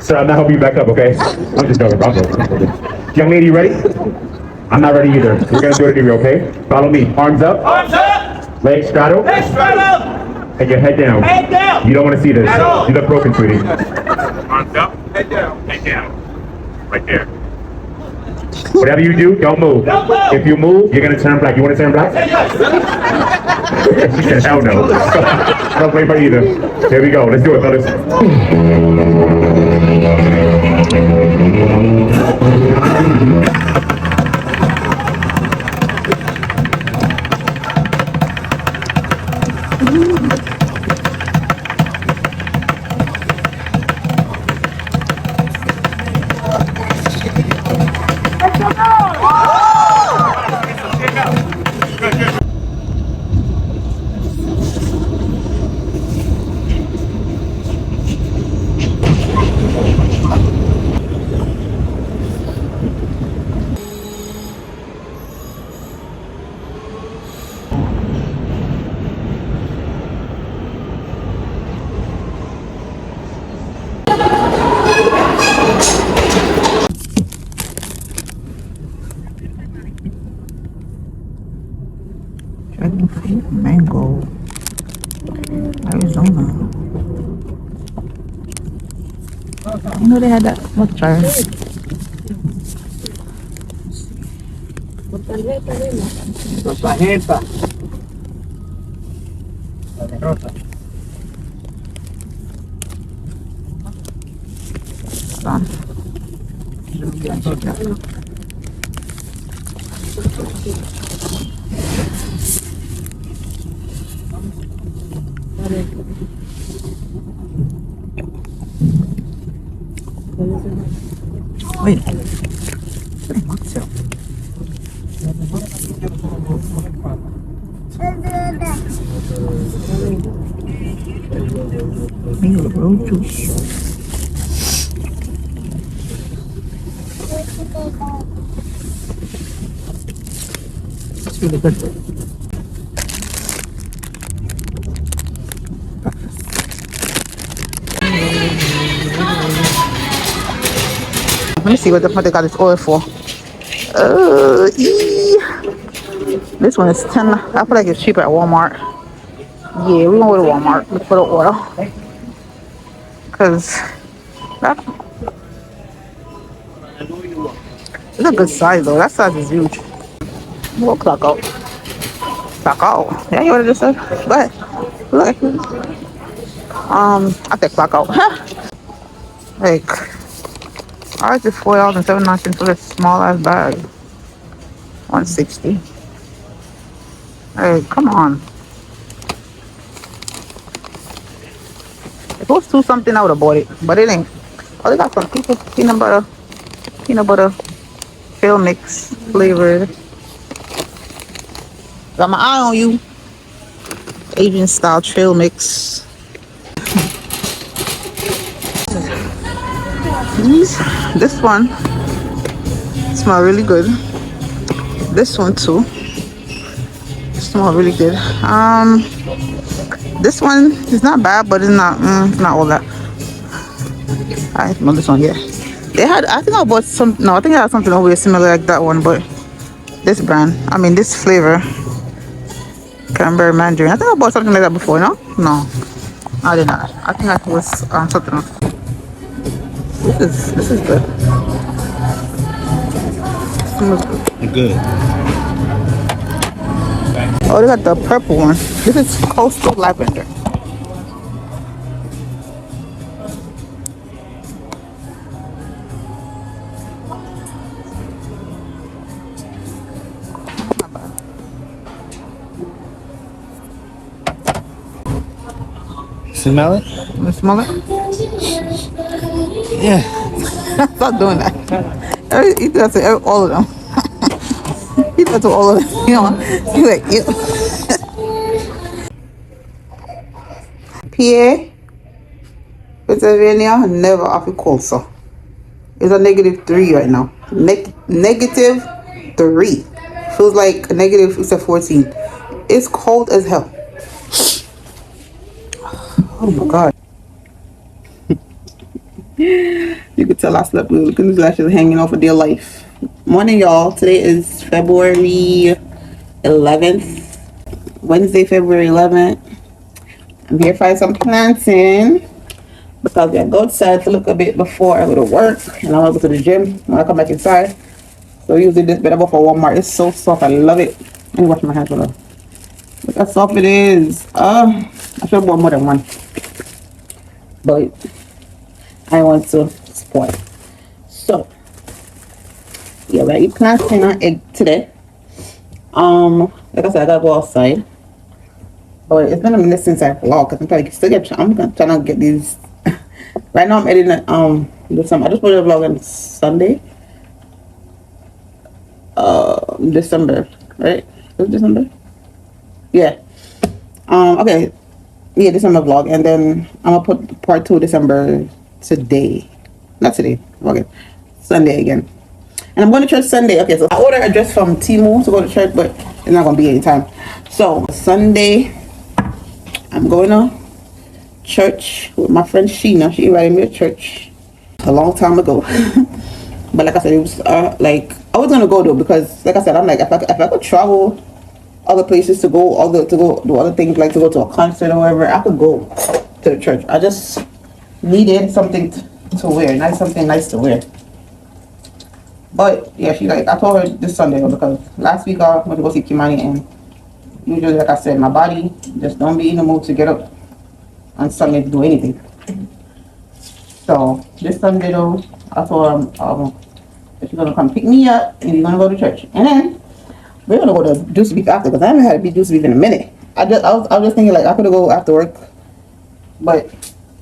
Sir, I'm not helping you back up, okay? I'm just joking. I'm joking. Young lady, you ready? I'm not ready either. We're gonna do it anyway, okay? Follow me. Arms up. Arms up. Legs straddle. Head straight up. And your head down. Head down. You don't want to see this. At all. You look broken, sweetie. Arms up. Head down. Head down. Right there. Whatever you do, don't move. Don't move. If you move, you're gonna turn black. You want to turn black? Yes. She said, hell no. Don't wait for either. Here we go. Let's do it, fellas. Dragon fruit, mango, Arizona. You know they had that. Let's try it. Done. Wait. Mango road juice. It's really good. Let me see what the fuck they got this oil for. This one is 10. I feel like it's cheaper at Walmart. Yeah, we gonna go to Walmart for the oil. Cause that, it's a good size though. That size is huge. We'll clock out. Clock out. Yeah, you what I just said? Go ahead. Look. I said clock out. Like, I just $4.79 for this small ass bag. 160. Hey, come on. If it was 2 something, I would have bought it, but it ain't. Oh, they got some peanut butter trail mix flavored. Got my eye on you. Asian style trail mix. This one smell really good. This one too smell really good. This one is not bad, but it's not all that. I smell this one. Yeah, they had. I think I bought some. No, I think I had something over here similar like that one, but this brand. I mean, this flavor. Cranberry mandarin. I think I bought something like that before. No, I did not. I think that was something else. This is good. Smells Good. Oh, they got the purple one. This is coastal lavender. Smell it? You smell it? Yeah. Stop doing that. He does to all of them. He does to all of them. You know, he's like, ew. PA, Pennsylvania, never offer cold, so it's a -3 right now. -3. Feels like a negative. It's a 14. It's cold as hell. Oh my god. You could tell I slept good. Look at these lashes hanging off of their life. Morning, y'all. Today is February 11th. Wednesday, February 11th. I'm here for some planting because I go outside to look a bit before I go to work, and I want to go to the gym when I come back inside. So usually this bed I bought for Walmart. It's so soft. I love it. Let me wash my hands with it. Look how soft it is. I should have bought more than one, but I want to spoil. So yeah, we're eating plantain and egg today. Like I said, I gotta go outside. But it's been a minute since I vlogged because I'm trying to get these. Right now I'm editing do some. I just put a vlog on Sunday. December, right? Is it December? Yeah. Okay. Yeah, December vlog, and then I'm gonna put part 2 December today. Not today. Okay. Sunday again. And I'm going to church Sunday. Okay, so I ordered a dress from Temu to go to church, but it's not gonna be any time. So Sunday, I'm going to church with my friend Sheena. She invited me to church a long time ago. But like I said, it was like I was gonna go though because like I said, I'm like if I could travel other places to go do other things, like to go to a concert or whatever, I could go to the church. I just needed something to wear, something nice to wear. But yeah, I told her this Sunday because last week I went to go see Kimani, and usually, like I said, my body just don't be in the mood to get up on Sunday to do anything. So this Sunday though, I told her that she's gonna come pick me up and we're gonna go to church, and then we're gonna go to juice beef after because I haven't had a beef juice beef in a minute. I was just thinking like I could go after work, but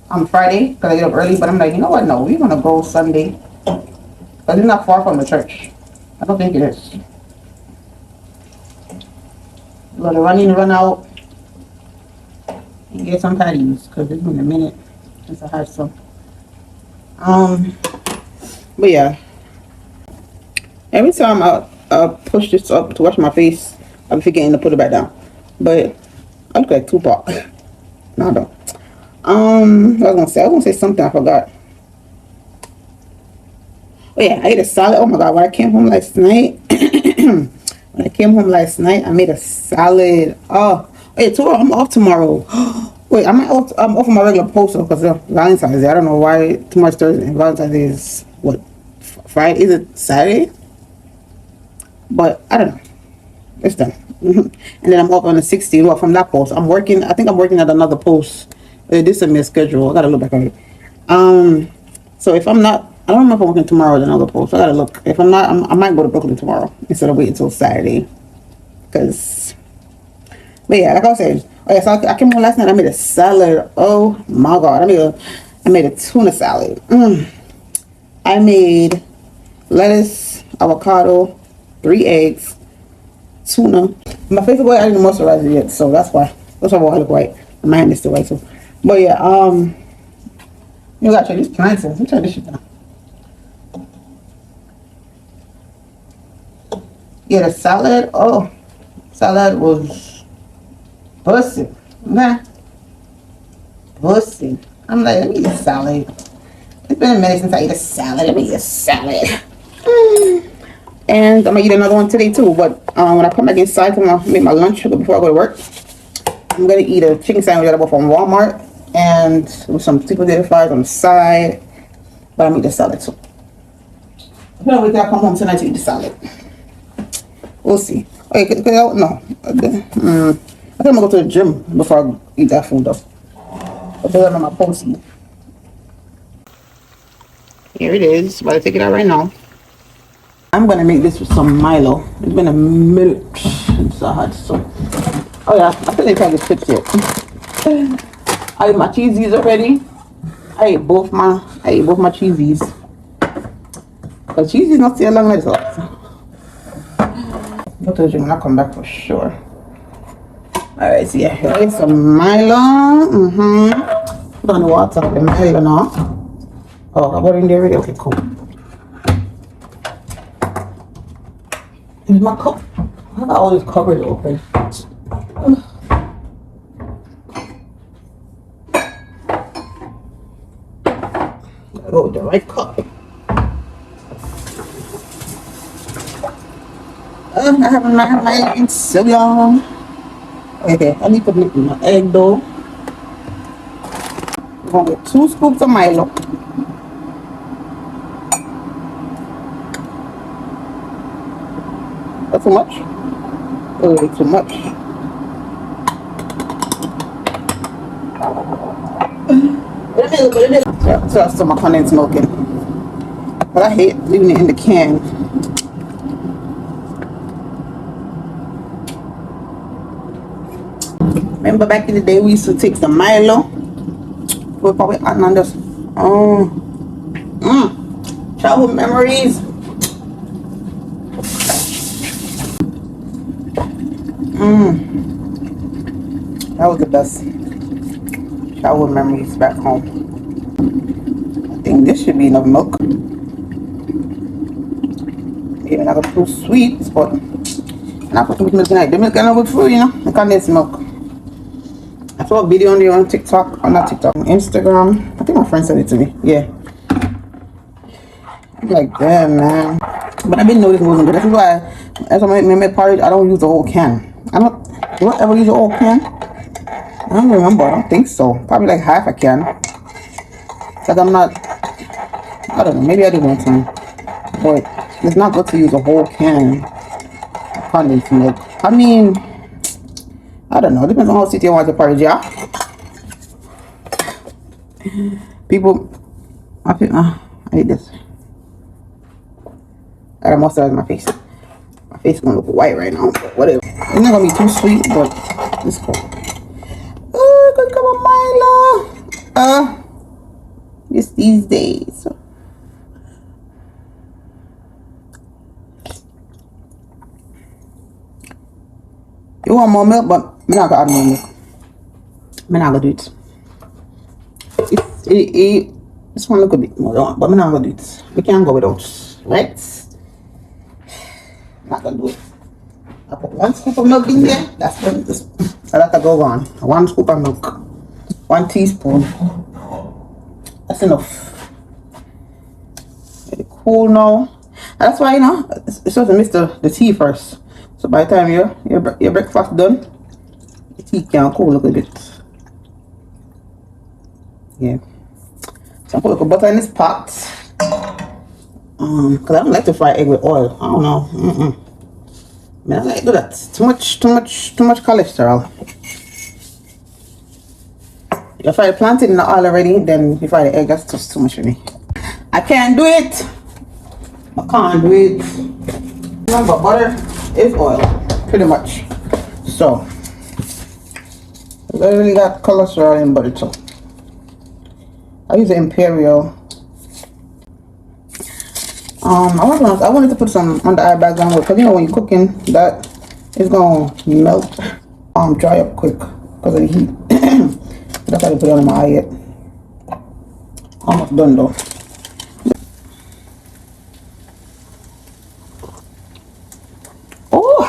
on Friday because I get up early. But I'm like, you know what? No, we're gonna go Sunday because it's not far from the church. I don't think it is. We're gonna run in, run out, and get some patties because it's been a minute since I had some. But yeah, every time I push this up to wash my face, I'm forgetting to put it back down. But I look like Tupac. No, I don't. What was I gonna say something I forgot. Oh yeah, I ate a salad. Oh my god, when I came home last night, I made a salad. Oh, hey, tomorrow I'm off tomorrow. Wait, I'm off on my regular post because of Valentine's Day. I don't know why tomorrow's Thursday and Valentine's Day is what, Friday? Is it Saturday? But I don't know. It's done. And then I'm off on the 16th. Well, from that post, I'm working. I think I'm working at another post. This is my schedule. I gotta look back on it. So if I'm not, I don't know if I'm working tomorrow at another post. I gotta look. If I'm not, I might go to Brooklyn tomorrow instead of waiting until Saturday. But yeah, like I was saying. Oh yeah, so I came home last night. I made a salad. Oh my god, I made a tuna salad. I made lettuce, avocado, 3 eggs, tuna. My favorite boy, I didn't moisturize it yet, so that's why. That's why I look white. My hand is still white, so. But yeah, you gotta try these plants. Let me try this shit now. Yeah, the salad. Oh, salad was busting. Okay, busting. I'm like, let me eat a salad. It's been a minute since I ate a salad. Let me eat a salad. And I'm gonna eat another one today too. But when I come back inside, I'm gonna make my lunch before I go to work. I'm gonna eat a chicken sandwich that I bought from Walmart and with some sweet potato fries on the side. But I'm gonna eat the salad too. I'm gonna wait till I come home tonight to eat the salad. We'll see. Okay, no. I think I'm gonna go to the gym before I eat that food though. I'll put it on my post. Here it is. About to take it out right now. I'm gonna make this with some Milo. It's been a minute since I had some. Oh yeah, I think they tried to fix it. I ate my cheesies already. I ate both my cheesies. Cause cheesies not stay long like this. Go to the gym when I come back for sure. Alright, so yeah, here's some Milo. Put on the water of the Milo now. Oh, I got it in there already? Okay, cool. Here's my cup. I got all these cupboards open. Gotta go with the right cup. I haven't had my in so long. Okay, I need to put my egg though. I'm gonna get 2 scoops of Milo. That's too much? Oh, too much. So that's some my condensed milk in. But I hate leaving it in the can. Remember back in the day we used to take some Milo. We'll probably add on this. Childhood memories. That was the best childhood memories back home. I think this should be enough milk. Maybe not too sweet, but not put too much milk tonight. The milk is not good for you, you know. The condensed milk. I saw a video on there on TikTok, or not TikTok, on Instagram. I think my friend sent it to me. Yeah. I'm like, damn, man. But I've been noticing it wasn't good. That's why, as I make porridge, I don't use the whole can. Do I ever use the whole can? I don't remember. I don't think so. Probably like half a can. Because I'm not, I don't know. Maybe I did one time. But it's not good to use a whole can of condensed milk. I mean, I don't know. It depends on how sweet you want your porridge, yeah? People, I hate this. I must have my face. My face is gonna look white right now, but whatever. It's not gonna be too sweet, but it's cool. Oh, good cup of Milo. Just these days. You want more milk, but I'm not gonna add more milk. I'm not gonna do it. This one look a bit more, but I'm not gonna do it. We can't go without, right? I'm not gonna do it. I put 1 scoop of milk in there. That's what this. I let that go on. 1 scoop of milk, 1 teaspoon. That's enough. Get it cool now. And that's why, you know, it's supposed to mix the tea first. So by the time your breakfast done, the tea can cool a little bit. Yeah. So I put a little butter in this pot. Cause I don't like to fry egg with oil. I don't know. I don't like to do that. Too much cholesterol. If I plant it in the oil already, then if I fry the egg, that's just too much for me. I can't do it. I can't do it. Remember, butter is oil, pretty much. So, I really got cholesterol in butter too. I use the Imperial. I wanted to put some on the airbags on, because you know when you're cooking that, it's gonna melt, dry up quick because of the heat. That's why I put it on my eye yet. Almost done though. Oh,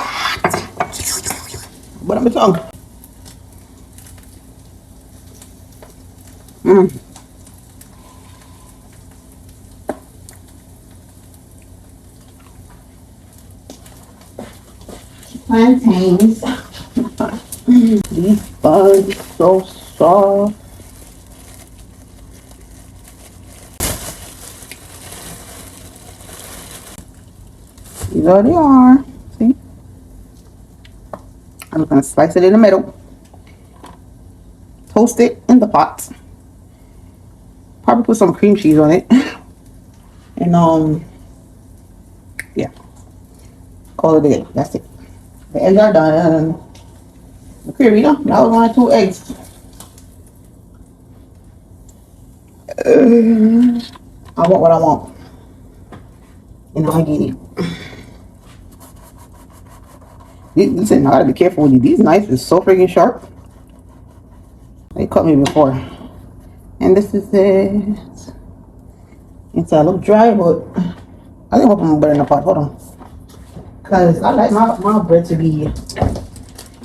but on my tongue. Plantains. These bugs so soft. These are they are. See? I'm gonna slice it in the middle. Toast it in the pot. Probably put some cream cheese on it. And yeah. Call it a day. That's it. The eggs are done. Okay, Rita, that was only 2 eggs. I want what I want. And I get it. Listen, I gotta be careful with these knives. Is so freaking sharp. They cut me before. And this is it. It's a little dry, but I think I'm gonna put it in the pot. Hold on. Because I like my bread to be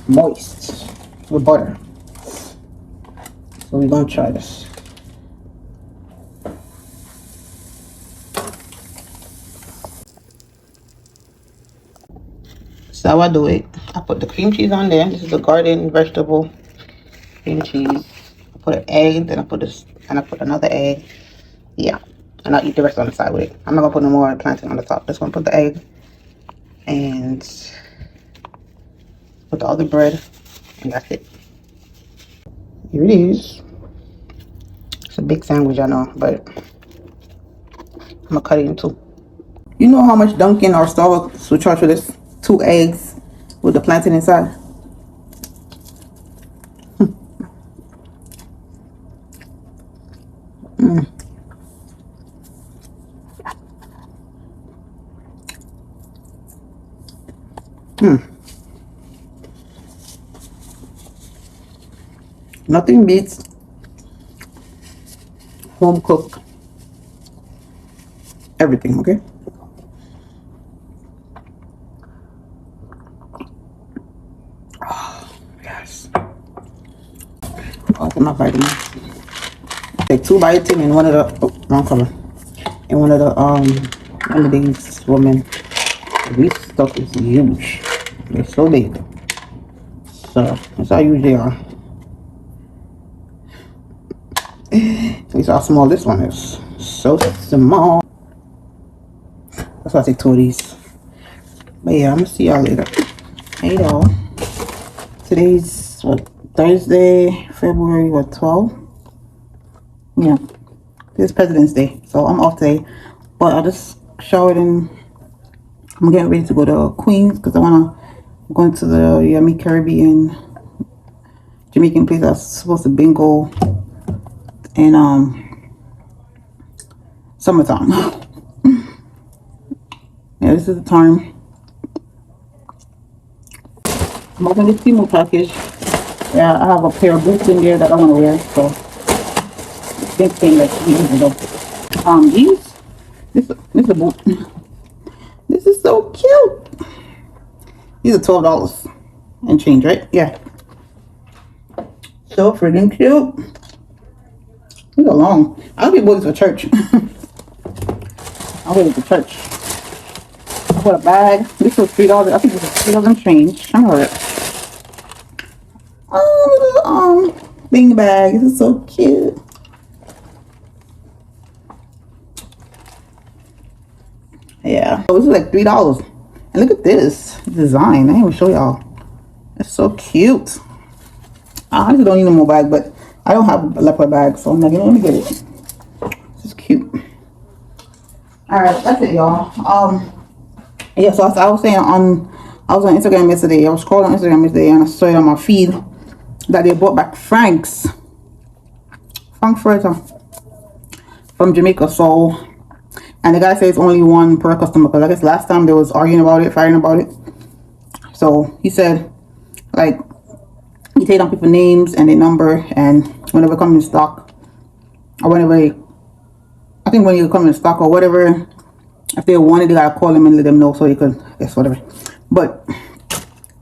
moist with butter. So we're gonna try this. So how I do it, I put the cream cheese on there. This is the garden vegetable cream cheese. I put an egg, then I put this, and I put another egg. Yeah. And I'll eat the rest on the side with it. I'm not gonna put no more plantain on the top. Just gonna put the egg and put the other bread, and that's it. Here it is. It's a big sandwich, I know, but I'm gonna cut it in two. You know how much Dunkin' or Starbucks would charge for this? 2 eggs with the plantain inside. Nothing beats home cooked everything, okay? Oh, yes. Open my vitamin. Take 2 bites in one of the wrong color. In one of these women. This stuff is huge. They're so big. So that's how huge they are. See how small this one is. So small. That's why I take 2 of these. But yeah, I'm gonna see y'all later. Hey y'all. Today's what, Thursday, February 12th? Yeah. It's President's Day. So I'm off today. But I just showered and I'm getting ready to go to Queens because I'm going to the Yummy Caribbean Jamaican place I was supposed to bingo in summertime. Yeah, this is the time. I'm opening this Temu package. Yeah, I have a pair of boots in there that I want to wear, so big thing like years ago. This is a boot. This is so cute. These are $12 and change, right? Yeah. So freaking cute. These are long. I'll be bought this for church. I'll wear it to church. I put a bag. This was $3. I think this is $3 and change. I heard it. Oh, little bing bag. This is so cute. Yeah. So this is like $3. And look at this design. I didn't even show y'all. It's so cute. I just don't need no more bag, but I don't have a leopard bag, so I'm like, let me get it. This is cute. Alright, that's it, y'all. Yeah, so I was saying I was on Instagram yesterday. I was scrolling on Instagram yesterday and I saw it on my feed that they brought back Frankfurter from Jamaica. So, and the guy says it's only 1 per customer, because I guess last time they was arguing about it, fighting about it. So he said, like, he take down people's names and their number, and whenever it comes in stock, or whenever I think when you come in stock or whatever, if they want it, they gotta call them and let them know so they could, I guess, whatever. But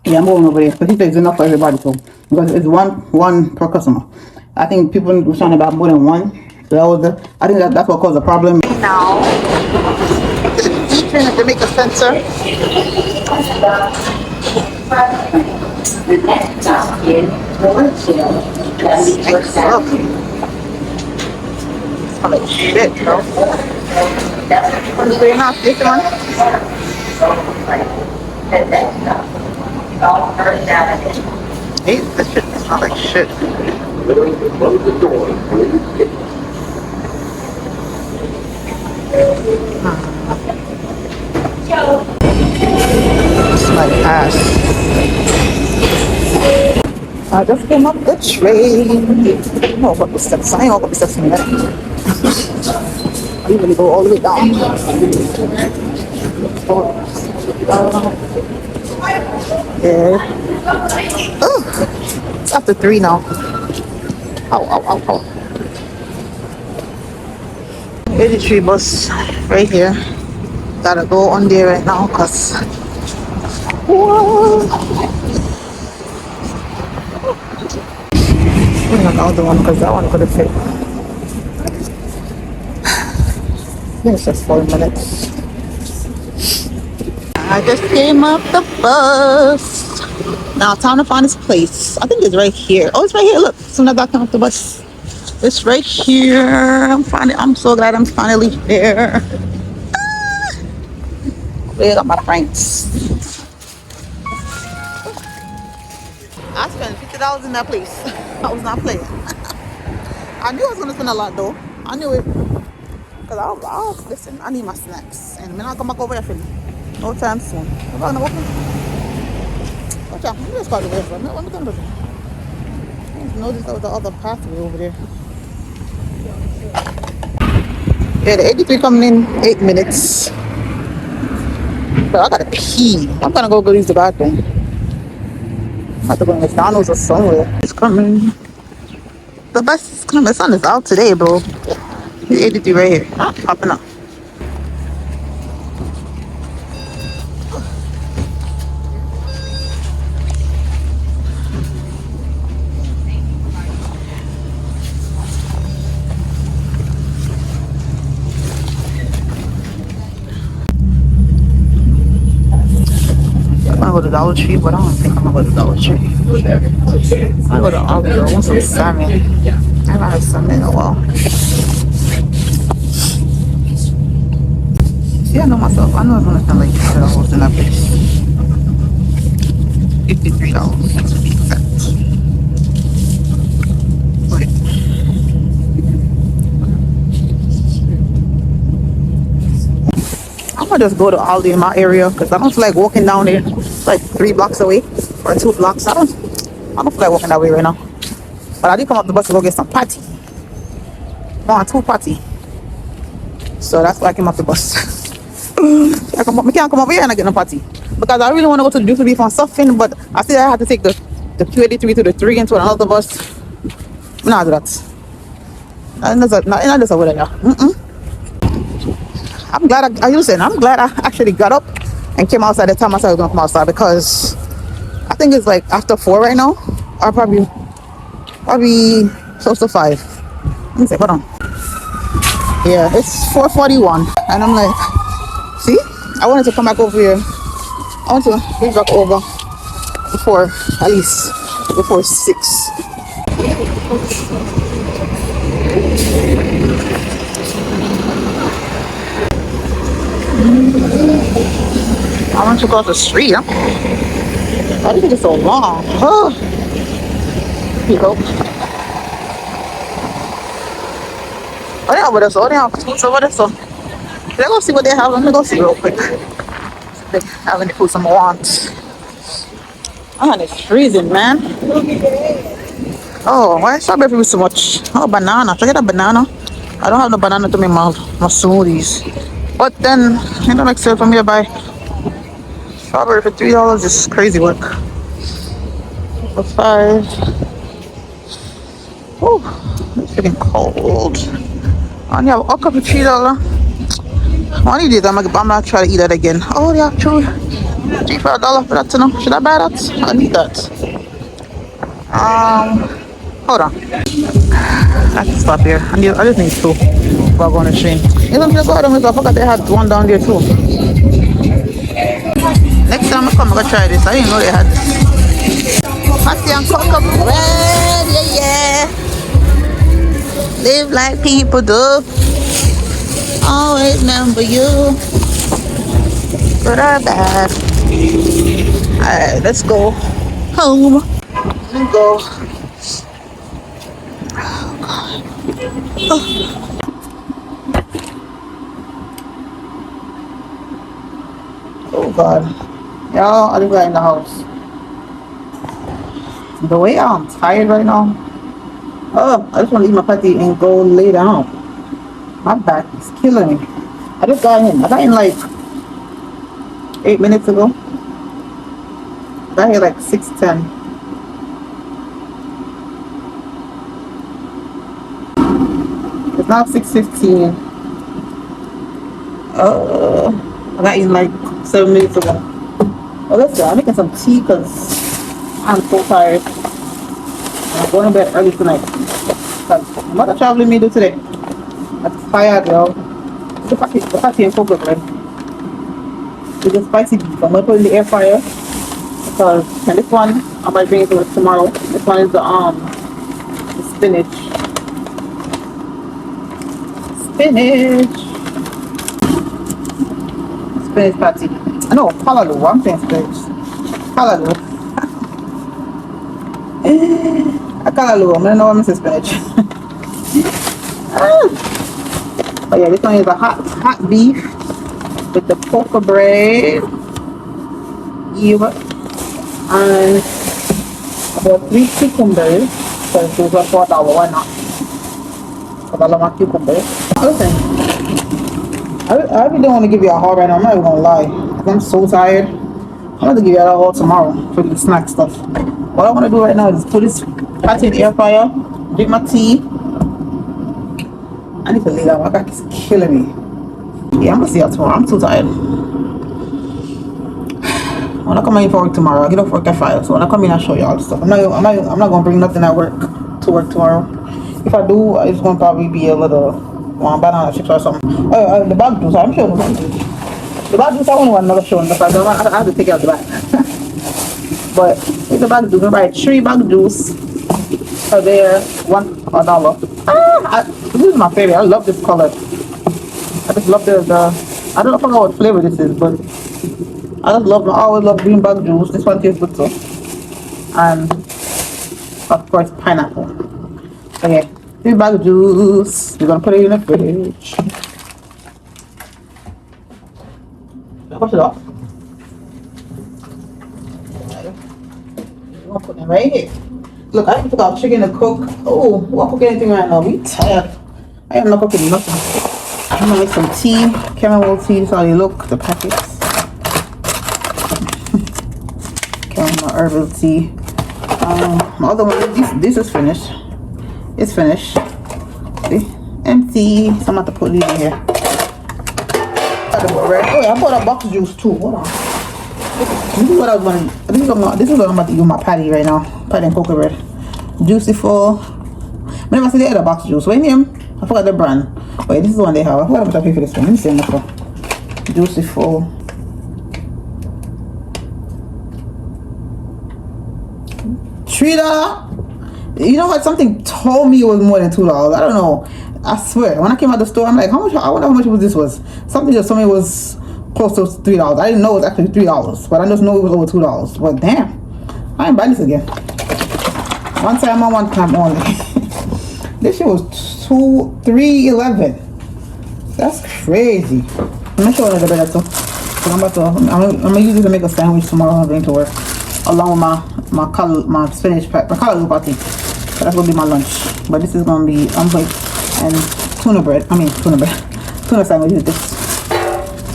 yeah, I'm going over there. But he said it's enough for everybody, so because it's one per customer. I think people were trying about more than one. So that was I think that's what caused the problem. Now, trying to make a sensor. The next stop is Lawrenceville. Like shit, bro. What's going on? This one? Hey, this shit smells like shit. It's like ass. I just came up the train. Oh, what the steps? I ain't gonna be steps in a minute. You really go all the way down. Yeah. Oh, it's after 3 now. Ow, ow, ow, ow. 83 bus right here. Gotta go on there right now because not the other one because that one could have fit. It's just 4 minutes. I just came up the bus. Now time to find this place. I think it's right here. Oh, it's right here. Look, as soon as I come up the bus, it's right here. I'm so glad I'm finally there. Where got my friends? I spent $50 in that place. I was not playing. I knew I was gonna spend a lot though. I knew it. Cause I'll listen, I need my snacks. And I'm not come back over here for no time soon. I'm gonna walk in. Watch out, let me just call the way for let me come over. I didn't notice there was the other pathway over there. Yeah, the 83 coming in 8 minutes. But I gotta pee. I'm gonna go use the bathroom. I have to go to McDonald's or somewhere. It's coming. The bus is coming. The sun is out today, bro. The 83 right here. Popping up. I go to Dollar Tree, but I don't think I'm gonna go to Dollar Tree. I go to Aldi. I want some salmon. I haven't had salmon in a while. See, I know myself. I know it's gonna spend like $50 in that place. $53 to be exact. Wait. I'm gonna just go to Aldi in my area because I don't feel like walking down there. It's like 3 blocks away or 2 blocks. I don't feel like walking that way right now. But I did come up the bus to go get some patty. I want 2 patty. So that's why I came up the bus. I can't come over here and I get no patty. Because I really want to go to the duty beef and something, but I still I have to take the Q83 to the 3 into another bus. I'm not do that. Not just over there. I'm glad I'm glad I actually got up and came outside the time I said I was gonna come outside because I think it's like after 4 right now, or probably close to 5. Let me see, hold on. Yeah, it's 4:41, and I'm like, see, I wanted to come back over here. I want to get back over before 6. I want to go up the street. Why did it get so long? Oh. Here you go. Oh, yeah, over there, so it's over there, so let's go see what they have. Let me go see real quick. They have any food some want. Oh, it's freezing, man. Oh, why is strawberry with so much? Oh, banana. Forget a banana. I don't have no banana to make my smoothies. But then, it don't make sense for me to buy Strawberry for $3 is crazy work. For $5. Oh, it's getting cold. And you have okra for $3. One of these, I'm gonna try to eat that again. Oh, yeah, true. $3 for $1 for that, you know. Should I buy that? I need that. Hold on. I can stop here. I just need two before I go on the train. You know, go down with I forgot they had one down there too. Next time I come, I'm gonna try this. I didn't know they had this. Patty and cocoa bread, yeah, yeah. Live like people do. Always remember you. Good or bad. Alright, let's go home. Let's go. Oh God. Y'all, I live right in the house. The way I'm tired right now. Oh, I just want to eat my patty and go lay down. My back is killing me. I just got in. I got in like 8 minutes ago. Got here like 6:10. It's now 6:15. I got in like 7 minutes ago. Well, let's go. I'm making some tea because I'm so tired. I'm going to bed early tonight. I'm not traveling me today. I'm tired, yo. The patty and cocoa bread. With the spicy beef. I'm going to put it in the air fryer. Because, and this one, I might bring it to work tomorrow. This one is the spinach. Spinach patty. No, callaloo. I'm saying spinach. Callaloo. A callaloo. I don't know what I'm saying spinach. Oh yeah, this one is a hot beef with the cocoa bread. Yeah. And about 3 cucumbers. Because those are $4. Why not? Because I love my cucumbers. Listen. I really don't want to give you a haul right now. I'm not even gonna lie. I'm so tired. I'm going to give you a haul tomorrow for the snack stuff. What I want to do right now is put this patty in the air fryer, drink my tea. I need to lay down. My back is killing me. Yeah, I'm gonna see you tomorrow. I'm too tired. When I come in for work tomorrow, I get off work at 5. So when I come in, I'll show you all the stuff. I'm not gonna bring nothing at work to work tomorrow. If I do, it's gonna probably be a little banana chips or something. The bag juice. I'm sure the bag juice. I only want another show because I have to take out the bag. But with the bag juice, I buy 3 bag juice. So they're $1. This is my favorite. I love this color. I just love I don't know what flavor this is, but I always love green bag juice. This one tastes good too. And of course pineapple. Okay, 3 bag juice. We're gonna put it in the fridge. Wash it off. We're gonna put them right here. Look, I took out chicken to cook. Oh, I'm not cooking anything right now. I'm tired. I am not cooking nothing. I'm gonna make some tea, chamomile tea. That's how they look, the packets. Chamomile herbal tea. My other one, this is finished. It's finished. See? Empty. So I'm going to put these in here. Oh yeah, I bought a box juice too. Hold on. This is what I was going to. This is what I'm about to do my patty right now. Patty and cocoa bread. Juicyful. I never see the other box juice. What name? I forgot the brand. Wait, this is the one they have. I forgot how much I pay for this one. Let me see how much. Juicyful. $3. You know what? Something told me it was more than $2. I don't know. I swear. When I came out the store, I'm like, how much? I wonder how much this was. Something just told me it was close to $3. I didn't know it was actually $3, but I just know it was over $2. But damn, I ain't buying this again. One time and one time only. This shit was $3.11. That's crazy. I'm gonna show you the better too. I'm gonna use this to make a sandwich tomorrow. I'm going to work along with my spinach my callaloo patty. So that's gonna be my lunch. But this is gonna be and tuna bread. Tuna sandwich with this.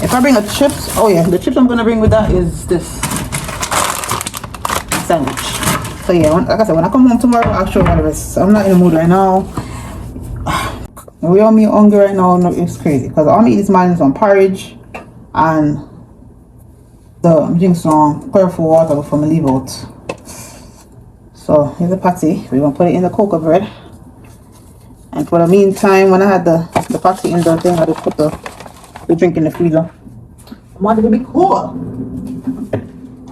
If I bring a chips, oh yeah, the chips I'm gonna bring with that is this sandwich. So yeah, like I said, when I come home tomorrow, I'll show you the rest. I'm not in the mood right now. We all me hungry right now. No, it's crazy because all I eat this morning is some porridge and I'm drinking some colorful water before I leave out. So here's the patty. We're gonna put it in the cocoa bread. And for the meantime, when I had the patty in the thing, I just put the drink in the freezer. I want it to be cool.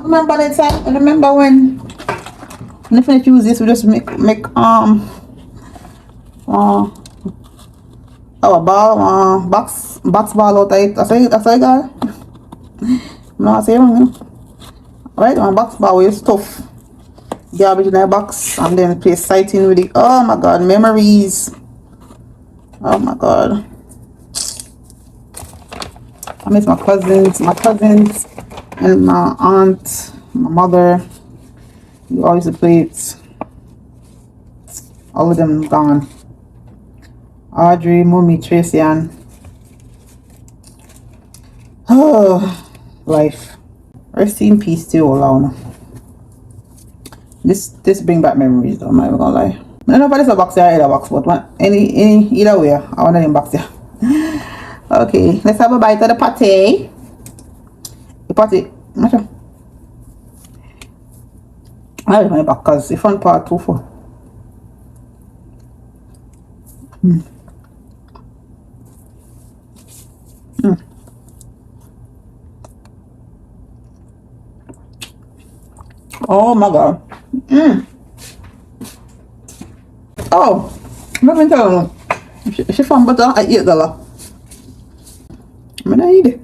Remember that time? I remember when I finish use this, we just make a ball, box ball out of it. That's how you got it. No, I say wrong, you know. Right, one box ball with stuff. Garbage in that box and then play sighting with it. Oh my god, memories. Oh my god. I miss my cousins and my aunt, my mother. We always used to play it. All of them gone. Audrey, Mummy, Tracy, and oh, life. Rest in peace to all now. This bring back memories though, I'm not even gonna lie. I don't know if it's a box there or either box, but either way, I want them box there. Okay, let's have a bite of the pate. The pate, not sure. I don't know back because the front part too full. Oh my god. Oh, let me tell you. She found butter at $8. I'm gonna eat it.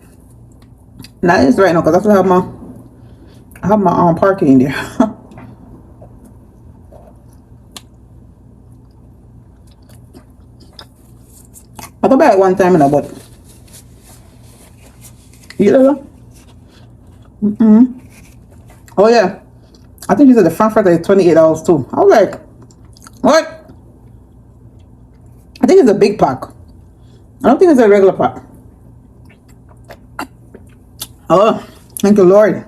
Now it's right now because I have my parking in there. I go back one time in a but yeah. Oh yeah. I think she said the Frankfurt is $28 too. I was like, what? I think it's a big pack. I don't think it's a regular pack. Oh, thank you, Lord.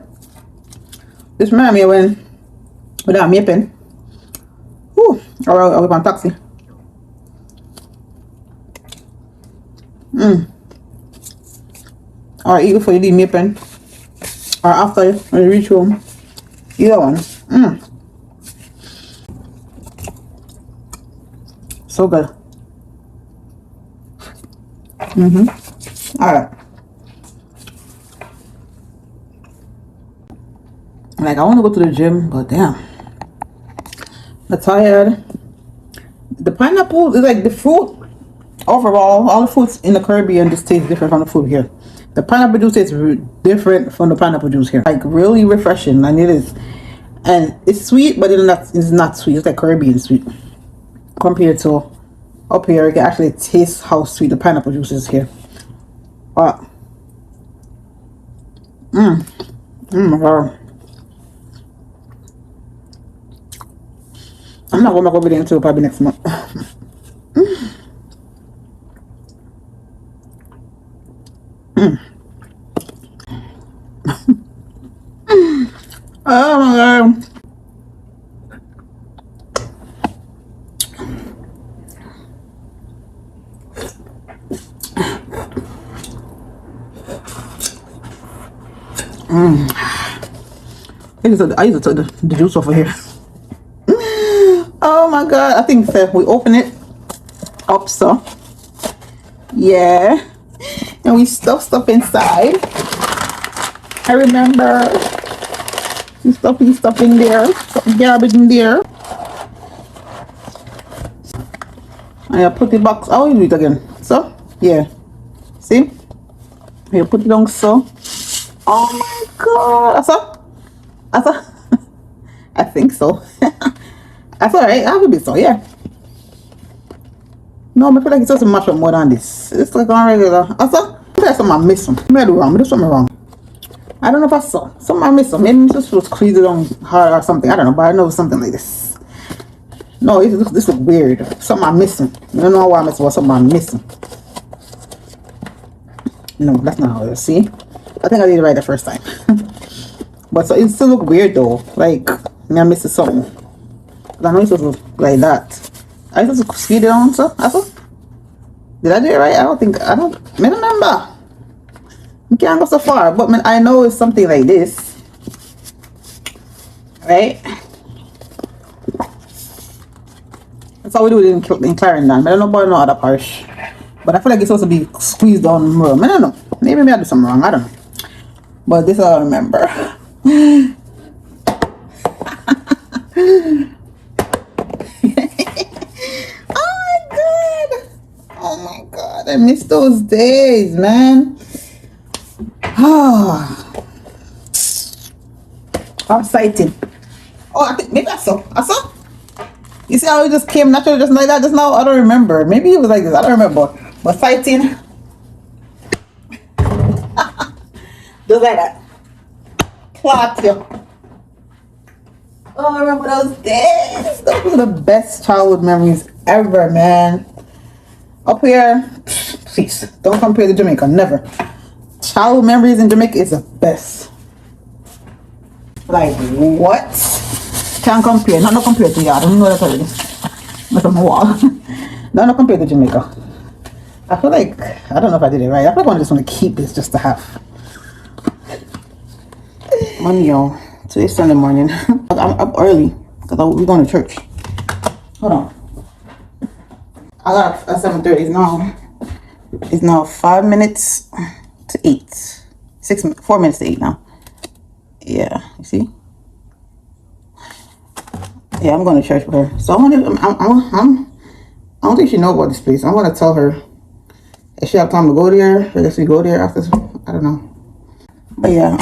This reminds me of when without me pen. Whew, or I was on taxi. Or eat before you leave me pen. Or after when you reach home. Either one. So good. Alright. Like, I want to go to the gym, but damn. I'm tired. The pineapple is like the fruit. Overall, all the fruits in the Caribbean just taste different from the food here. The pineapple juice tastes different from the pineapple juice here. Like, really refreshing, and it is. And it's sweet, but it's not sweet. It's like Caribbean sweet. Compared to up here, you can actually taste how sweet the pineapple juice is here. Oh my god. I'm not going back over there until probably next month. Oh my god. I used to take the juice over here. Oh my god. I think we open it up so. Yeah. And we stuff inside. I remember stuff in there, garbage in there. And I put the box. I will do it again. So, yeah. See? You put it on so. Oh my god. Asa? I think so. That's alright. I have a bit so, yeah. No, I feel like it's just a mash up more than this. It's like on regular. Asa? I feel like something I'm missing. I do wrong. I do something wrong. I don't know if I saw. Something I missed. Maybe it's just was squeezed it on hard or something. I don't know, but I know it's something like this. No, this looks weird. Something I'm missing. I don't know why I'm missing, but something I'm missing. No, that's not how it is. See? I think I did it right the first time. But so it still look weird though. Like, me I missed something. 'Cause I know it's supposed to look like that. I supposed to speed it on, so I thought. Did I do it right? I don't remember. You can't go so far, but man, I know it's something like this. Right? That's how we do it in Clarendon. I don't know about no other parish. But I feel like it's supposed to be squeezed down more. I don't know. Maybe I do something wrong. I don't know. But this is all I remember. Oh my god. I miss those days, man. How exciting. Oh, I think maybe I saw. You see how it just came naturally just like that just now? I don't remember. Maybe it was like this. I don't remember. But fighting. Just like that. Clock you. Oh, I remember those days. Those were the best childhood memories ever, man. Up here, please, don't compare to Jamaica. Never. Childhood memories in Jamaica is the best. Like, what? Can't compare. Not compare to y'all. I don't know that already. That's on my wall. Not compare to Jamaica. I feel like, I don't know if I did it right. I feel like I just want to keep this just to have. Money, y'all. Today's Sunday morning. I'm up early because we're going to church. Hold on. I got up at 7:30. It's now 5 minutes to 8. 4 minutes to 8 now. Yeah, you see? Yeah, I'm going to church with her. So I don't think she knows about this place. I'm going to tell her if she have time to go there. I guess we go there after. I don't know. But yeah,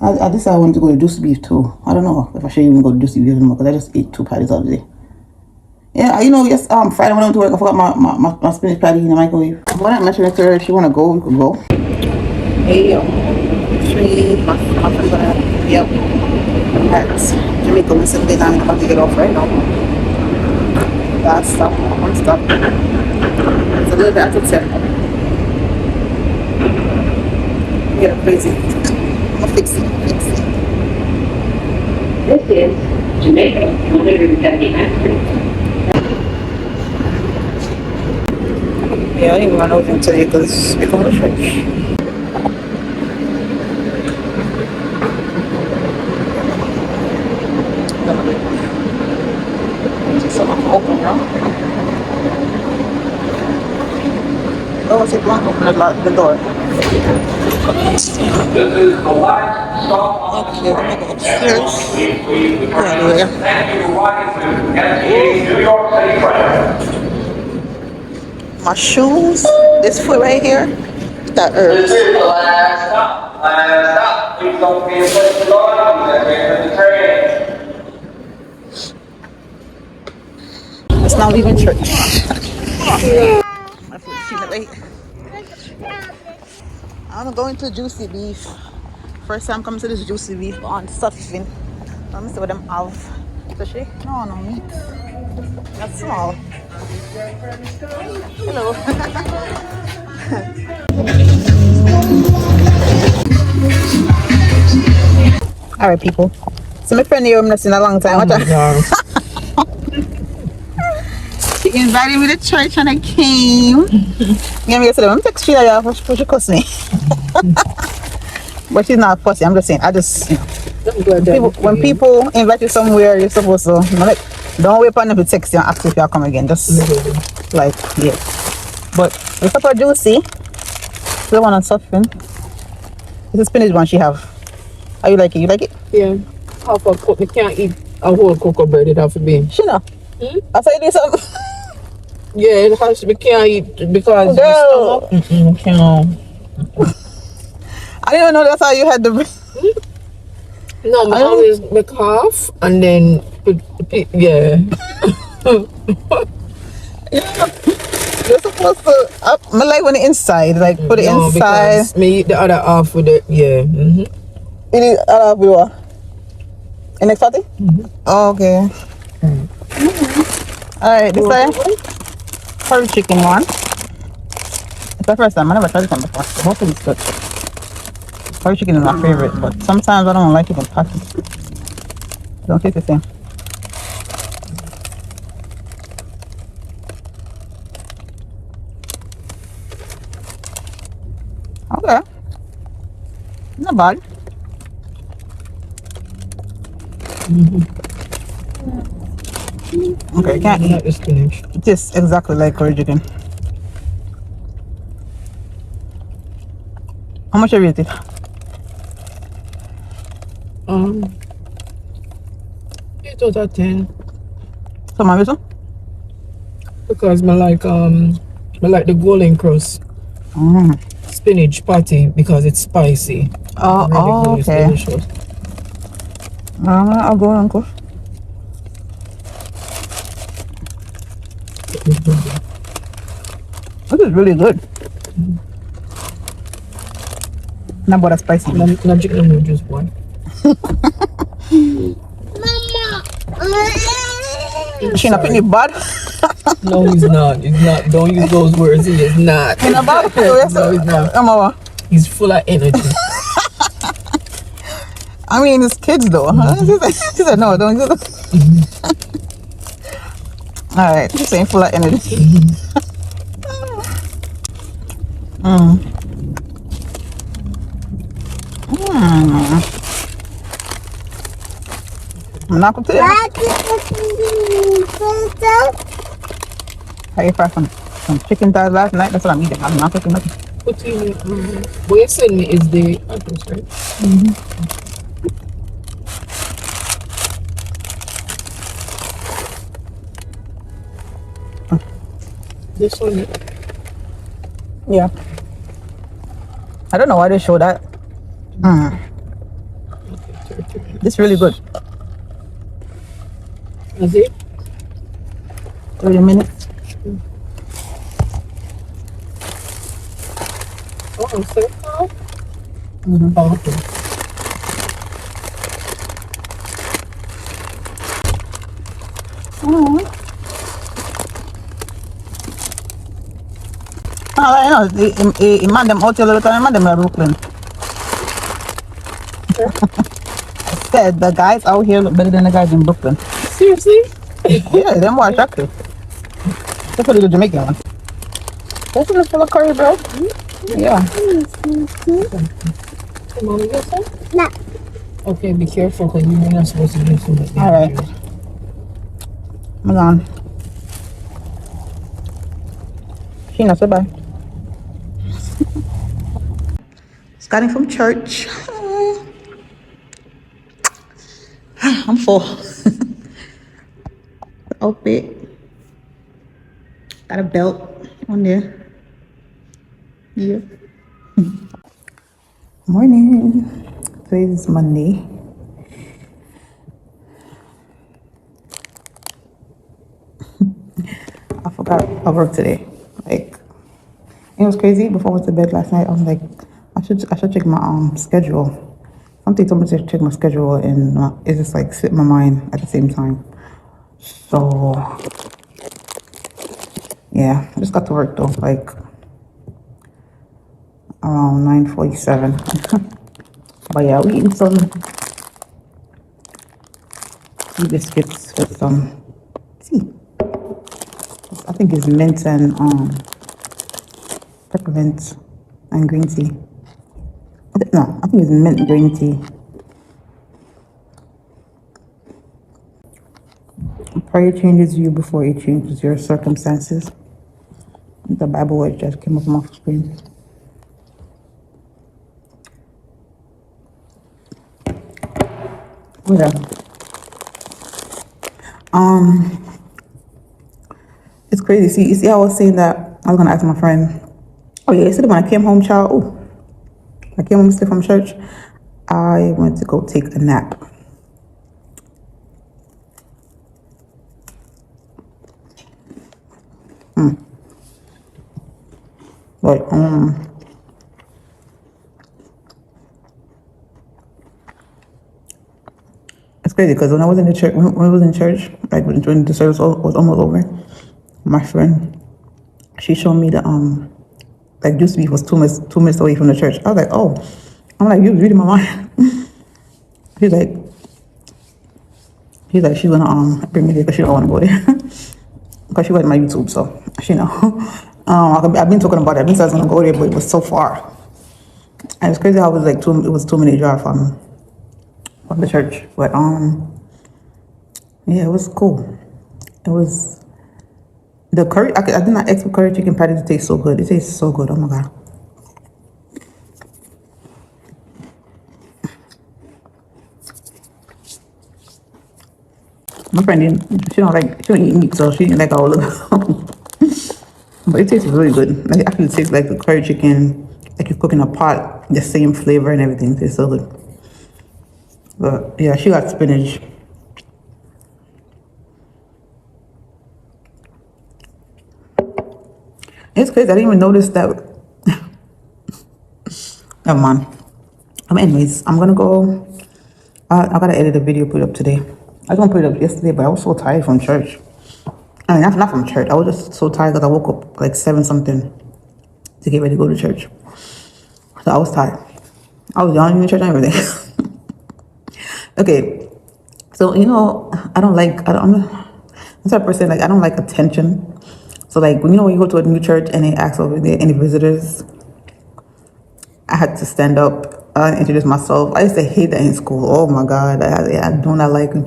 I decided I wanted to go to Juicy Beef too. I don't know if I should even go to Juicy Beef anymore because I just ate 2 patties the other day. Yeah, you know, yes, Friday when I went to work, I forgot my spinach patty in the microwave. When I mentioned it to her, if she want to go, we could go. Hey, yo. My friend's gonna, yep. At Jamaica, we said I'm about to get off right now. Last stop, one stop. It's a little bit after 10. Yeah, crazy. I'll fix it. This is Jamaica, 179th Street. Yeah, I didn't run over today because we're going to church. Someone open now. Oh, it's a block open the door. This is the last stop on Okay, I'm gonna go upstairs. Thank you for riding to NTA New York City Transit. My shoes, this foot right here, that This hurts. is the last stop. Last stop. Please don't be afraid to go out. That's wait for the train. It's not even church. My foot, see that right? I'm going to Juicy Beef. First time coming to this Juicy Beef on Sutphin. Let me see what them have. Especially, no meat. That's small. Hello. Alright, people. So my friend here I'm not seen a long time. She invited me to church and I came. Yeah, me said, I'm text Sheila for she cuss me. But she's not fussy. I'm just saying. When people invite you somewhere, you're supposed to don't wait for them to text you and ask if you'll come again. Just like yeah. But it's up for Juicy. The one on Sutphin. It's a spinach one she have. How you like it? You like it? Yeah. Half a cup. You can't eat a whole cocoa bread. It have to be. She know. I saw you do something. Yeah, it has to be. Can't eat because Girl. can't. I didn't even know that's how you had the. No, I always make half and then yeah. You're supposed to. I like when the inside, like put it inside. Because me eat the other half with it. Yeah. You need other half with what? In next party? Oh, okay. Alright, this side. Curry chicken one. the first time. I never tried it before. So hopefully it's good. Curry chicken is my favorite, but sometimes I don't like it in packets. It don't taste the same. Okay. Not bad. Okay, you can't I like the spinach. It tastes exactly like curry chicken. How much you rate it? 8 out of 10. So my reason? Because I like the golden crust spinach patty because it's spicy. Oh, It's okay. delicious. I'll go, uncle. This is really good. Not but spicy. Not chicken noodles one. She not putting it bad. No, he's not. He's not. Don't use those words. He is not. In a bad. No, he's not. He's full of energy. I mean, it's kids though. She said no, don't use it. All right, she's saying full of energy. I'm not gonna tell you. I ate some chicken thighs last night. That's what I'm eating. I'm not cooking nothing. What you send me is the address, right? This one. Yeah. I don't know why they show that. This is really good. Is it? 30 minutes. Oh, so oh, okay. I know, the man them out here all the time, man them are Brooklyn. I said the guys out here look better than the guys in Brooklyn. Seriously? Yeah, they're more attractive. Especially the Jamaican one. This is full of curry, bro. Yeah. Come on, you got some? No. Okay, be careful because you're not supposed to do so much. All right. Hold on. Sheena, say bye. Scanning from church. I'm full. Outfit. Got a belt on there. Yeah. Morning. Today is Monday. I forgot I work today. Like, it was crazy. Before I went to bed last night, I was like, I should check my schedule. Something told me to check my schedule, and it just like slipped my mind at the same time. So yeah, I just got to work though, like around 9:47. But yeah, we eating some tea biscuits with some tea. I think it's mint and peppermint and green tea. No, I think it's mint green tea. Prayer changes you before it changes your circumstances. The Bible word just came up on my screen. Yeah. It's crazy. See, you see how I was saying that I was gonna ask my friend. Oh yeah, yesterday when I came home, child. Oh, I came home yesterday from church. I went to go take a nap. But it's crazy because when I was in the church, when I was in church, like when the service was almost over, my friend, she showed me the like used to be was 2 minutes away from the church. I was like, oh, I'm like, you was reading my mind. He's like, she's gonna bring me there because she don't want to go there because she watched my YouTube, so she know. I've been talking about it. I've been saying I was gonna go there, but it was so far. And it's crazy how it was like it was 2 minute drive from the church, but yeah, it was cool. It was the curry. I did not expect curry chicken patty to taste so good. It tastes so good. Oh my god. My friend she don't eat meat, so she didn't like all of it. But it tastes really good. Like, actually, it tastes like the curry chicken, like you're cooking a pot, the same flavor and everything. It tastes so good. But yeah, she got spinach. It's crazy. I didn't even notice that. Never mind. Anyways, I'm gonna go. I gotta edit a video, put it up today. I was gonna put it up yesterday, but I was so tired from church. I mean, not from church. I was just so tired because I woke up like 7 something to get ready to go to church. So I was tired. I was yawning in church and everything. Okay, so I'm the type of person, like, I don't like attention. So like when you go to a new church and they ask over there any visitors, I had to stand up, introduce myself. I used to hate that in school. Oh my god, I do not like when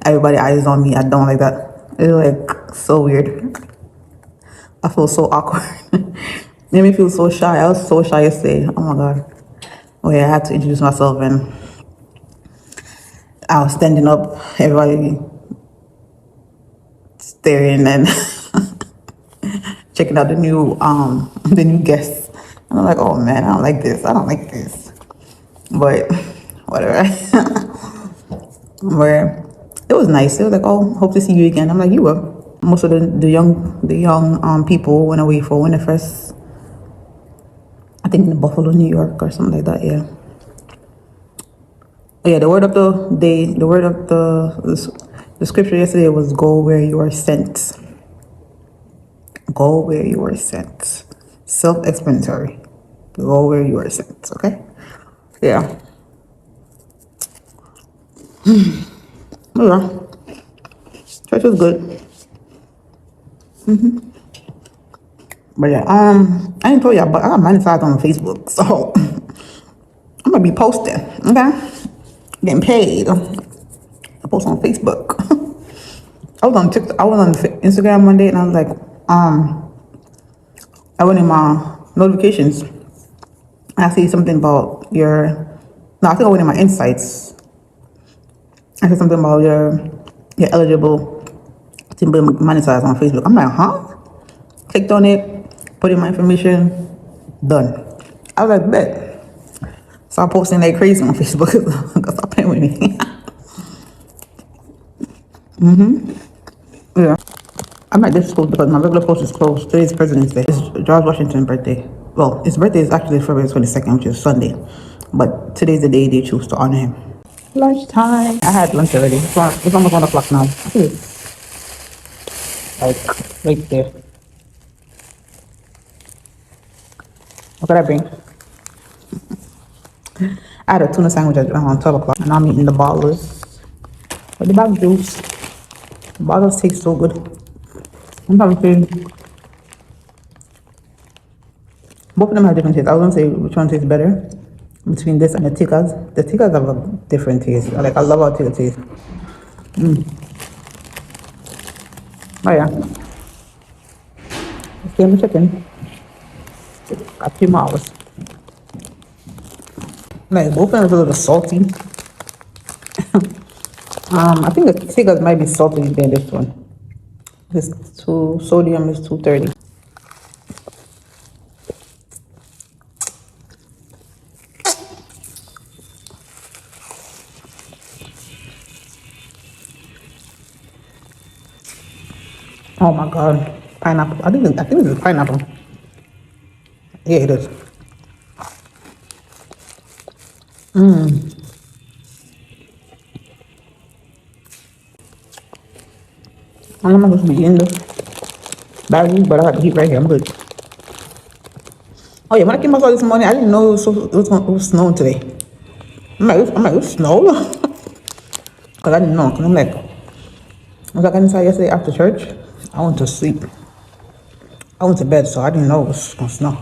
everybody eyes on me. I don't like that. It's like so weird. I feel so awkward. Made me feel so shy. I was so shy yesterday. Oh my god. Oh yeah, I had to introduce myself and I was standing up, everybody staring and checking out the new guests. And I'm like, oh man, I don't like this. But whatever. Where it was nice. It was like, oh, hope to see you again. I'm like, you will. Most of the young people went away for Winterfest. I think in Buffalo, New York, or something like that. Yeah. Yeah. The word of the scripture yesterday was "Go where you are sent." Go where you are sent. Self-explanatory. Go where you are sent. Okay. Yeah. Yeah. Church was good. But yeah, I didn't tell y'all, but I got monetized on Facebook, so I'm gonna be posting. Okay, getting paid. I post on Facebook. I was on TikTok. I was on Instagram one day, and I was like, I went in my notifications. I see something about I think I went in my insights. I said something about you're eligible to be monetized on Facebook. I'm like, huh? Clicked on it, put in my information, done. I was like, bet. So I'm posting like crazy on Facebook because stop playing with me. Yeah. I'm at this school because my regular post is closed. Today's President's Day. It's George Washington's birthday. Well, his birthday is actually February 22nd, which is Sunday. But today's the day they choose to honor him. Lunchtime. I had lunch already. It's almost 1 o'clock now. Like, right there. What could I bring? I had a tuna sandwich at 12 o'clock, and I'm eating the ballers. But the bag juice. The ballers taste so good. I'm probably saying both of them have different tastes. I was gonna say which one tastes better between this and the tikkas. The tikkas have a different taste. I love how tikka tastes. Oh yeah. Same chicken. Got 2 more hours. Like both of them are a little salty. I think the tikkas might be saltier than this one. This sodium is 230. Oh my god, pineapple. I think this is pineapple. Yeah, it is. I'm not supposed to be eating this. But I got the heat right here. I'm good. Oh yeah, when I came outside this morning, I didn't know it was snowing today. It's snow? Cause I didn't know. Cause I'm like, when I got inside yesterday after church, I went to sleep. I went to bed, so I didn't know it was gonna snow.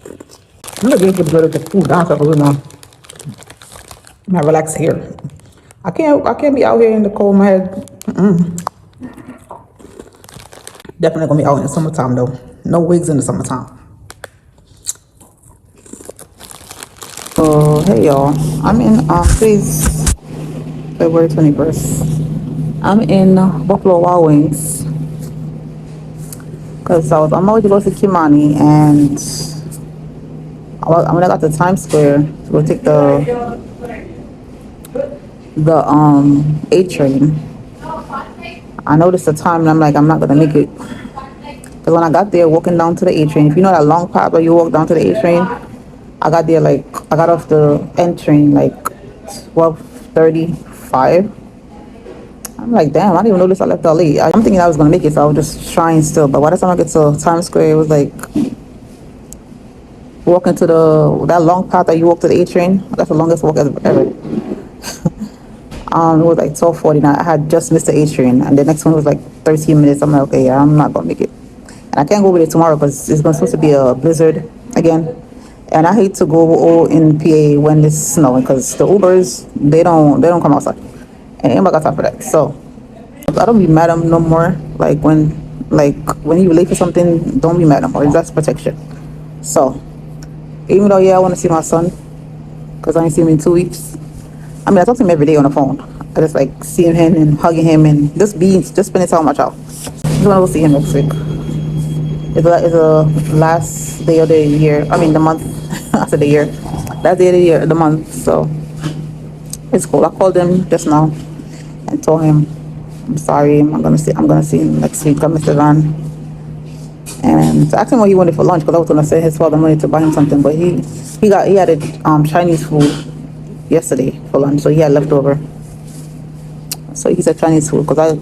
I'm gonna be able to go to the food down so I can relax here. I can't be out here in the cold. My head. Definitely gonna be out in the summertime though. No wigs in the summertime. So hey y'all, I'm in today's February 21st. I'm in Buffalo Wild Wings because I was on my way to go to Kimani, and when I got to Times Square to go take the A train, I noticed the time and I'm like, I'm not gonna make it. Because when I got there, walking down to the A train, if you know that long path where you walk down to the A train, I got there I got off the N train like 12:35. I'm like, damn, I didn't even notice I left LA. I'm thinking I was gonna make it, so I was just trying still. But by the time I get to Times Square, it was like walking to that long path that you walk to the A train. That's the longest walk ever. It was like 12:49. I had just missed the A train, and the next one was like 13 minutes. I'm like, okay, yeah, I'm not gonna make it, and I can't go with it tomorrow because it's supposed to be a blizzard again. And I hate to go in PA when it's snowing because the Ubers they don't come outside, and anybody got time for that. So I don't be mad at them no more. Like when you late for something, don't be mad at them. That's protection. So even though I want to see my son because I ain't seen him in 2 weeks. I mean, I talk to him every day on the phone. I just like seeing him and hugging him and just spending time with my child. I'm gonna go see him next week. It's the last day of the year. I mean, the month after the year. Last day of the year, the month. So it's cool. I called him just now and told him I'm sorry. I'm gonna see him next week. I missed the van. And I asked him what he wanted for lunch because I was gonna send his father money to buy him something, but he had Chinese food yesterday for lunch, so he had leftover. So he said Chinese food because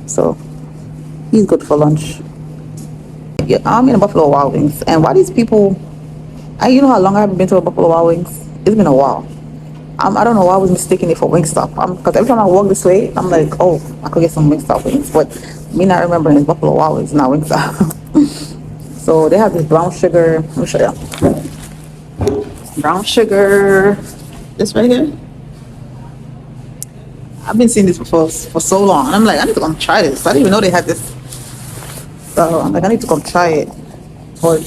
so he's good for lunch. Yeah, I'm in Buffalo Wild Wings, and why these people? You know how long I haven't been to a Buffalo Wild Wings? It's been a while. I don't know why I was mistaking it for Wingstop. Because every time I walk this way, I'm like, oh, I could get some Wingstop wings, but me not remembering it's Buffalo Wild Wings, not Wingstop. So they have this brown sugar. Let me show you. Brown sugar. This right here. I've been seeing this for so long. And I'm like, I need to come try this. I didn't even know they had this. So I'm like, I need to come try it. But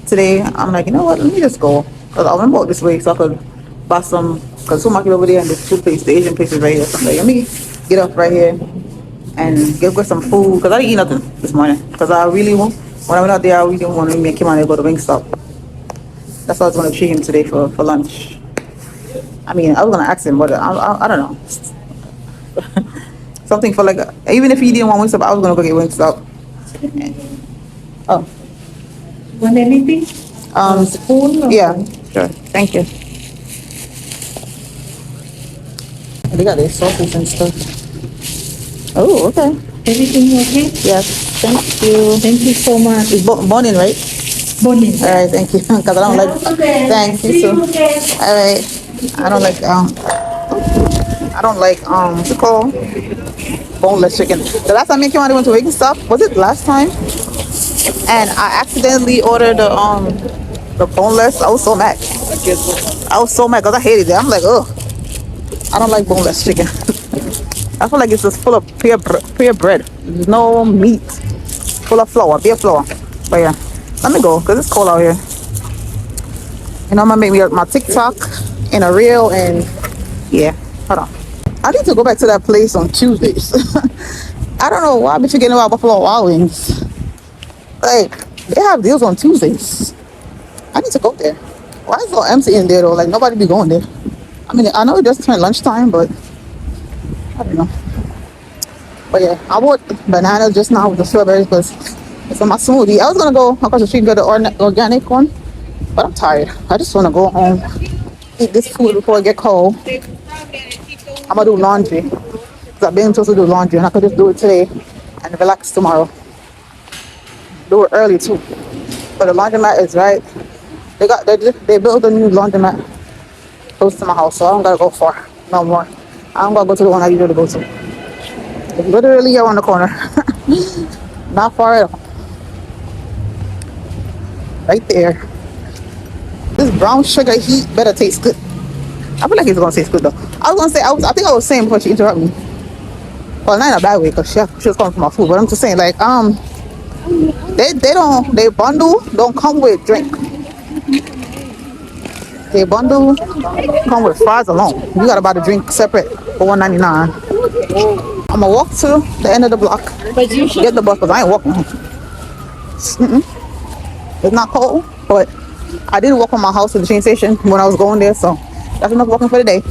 today, I'm like, you know what? Let me just go. Because I remember this way so I could buy some. Because supermarket over there and there's two places, the Asian places right here. So I'm like, let me get up right here and get some food. Because I didn't eat nothing this morning. Because I really want, when I went out there, I really want to make him and go to Wingstop. That's what I was going to treat him today for lunch. I mean, I was going to ask him, but I don't know. Something for like, even if he didn't want Wingstop, I was going to go get Wingstop. Oh. Want anything? Spoon? Yeah, sure. Thank you. They got their sauces and stuff. Oh, okay. Everything okay? Yes, thank you. Thank you so much. It's bone in, right? Bone in. All right, thank you. Because I don't like. Thanks, you too. All right. I don't like what's it called? Boneless chicken. The last time me and Kimani went to Wingstop, was it last time? And I accidentally ordered the boneless. I was so mad. I was so mad because I hated it. I'm like, oh, I don't like boneless chicken. I feel like it's just full of pure bread. There's no meat. Full of flour, bare flour. But yeah, let me go because it's cold out here. You know, I'm gonna make me my TikTok in a reel and yeah, hold on. I need to go back to that place on Tuesdays. I don't know why I've been forgetting about Buffalo Wild Wings. Like, they have deals on Tuesdays. I need to go there. Why is it so empty in there though? Like, nobody be going there. I mean, I know it does turn lunchtime, but I don't know. But yeah, I bought bananas just now with the strawberries because it's in my smoothie. I was gonna go across the street and get the organic one, but I'm tired. I just wanna go home, eat this food before it get cold. I'm gonna do laundry because I've been supposed to do laundry and I could just do it today and relax tomorrow. Do it early too. But the laundromat is right. They built a new laundromat close to my house, so I don't gotta go far no more. I don't gotta go to the one I usually go to. It's literally around the corner. Not far at all. Right there. This brown sugar heat better taste good. I feel like it's gonna taste good though. I was gonna say I think I was saying before she interrupted me. Well, not in a bad way, cause she was coming for my food. But I'm just saying, like, they bundle don't come with drink. They bundle come with fries alone. You gotta buy the drink separate for $1.99. I'm gonna walk to the end of the block, get the bus, cause I ain't walking. It's not cold, but I did walk from my house to the train station when I was going there, so that's enough walking for the day.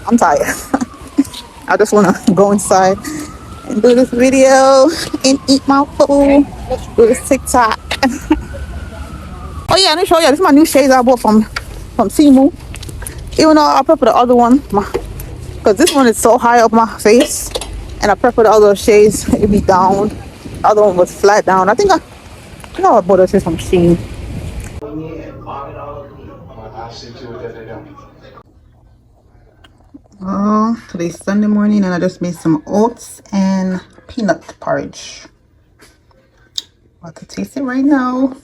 I'm tired. I just wanna go inside and do this video and eat my food. Do this TikTok. Oh yeah, let me show you. This is my new shades I bought from Temu. Even though I prefer the other one, because this one is so high up my face, and I prefer the other shades. It be down. The other one was flat down. I think I bought this shit from Shein. Today's Sunday morning, and I just made some oats and peanut porridge. About to taste it right now.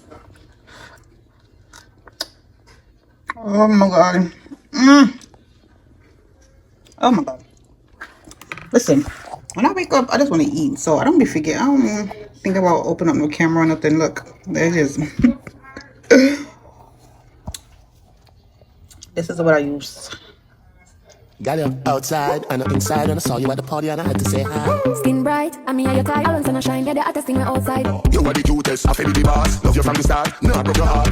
Oh my god. Oh my god. Listen, when I wake up, I just want to eat, so I don't be forgetting. I don't think about opening up no camera or nothing. Look, there it is. This is what I use. Got you outside and inside, and I saw you at the party and I had to say hi. Skin bright, I mean, your tie, balance and a shine. Yeah, the hottest thing outside. You are the cutest, I feel the boss. Love you from the start, no, I broke your heart.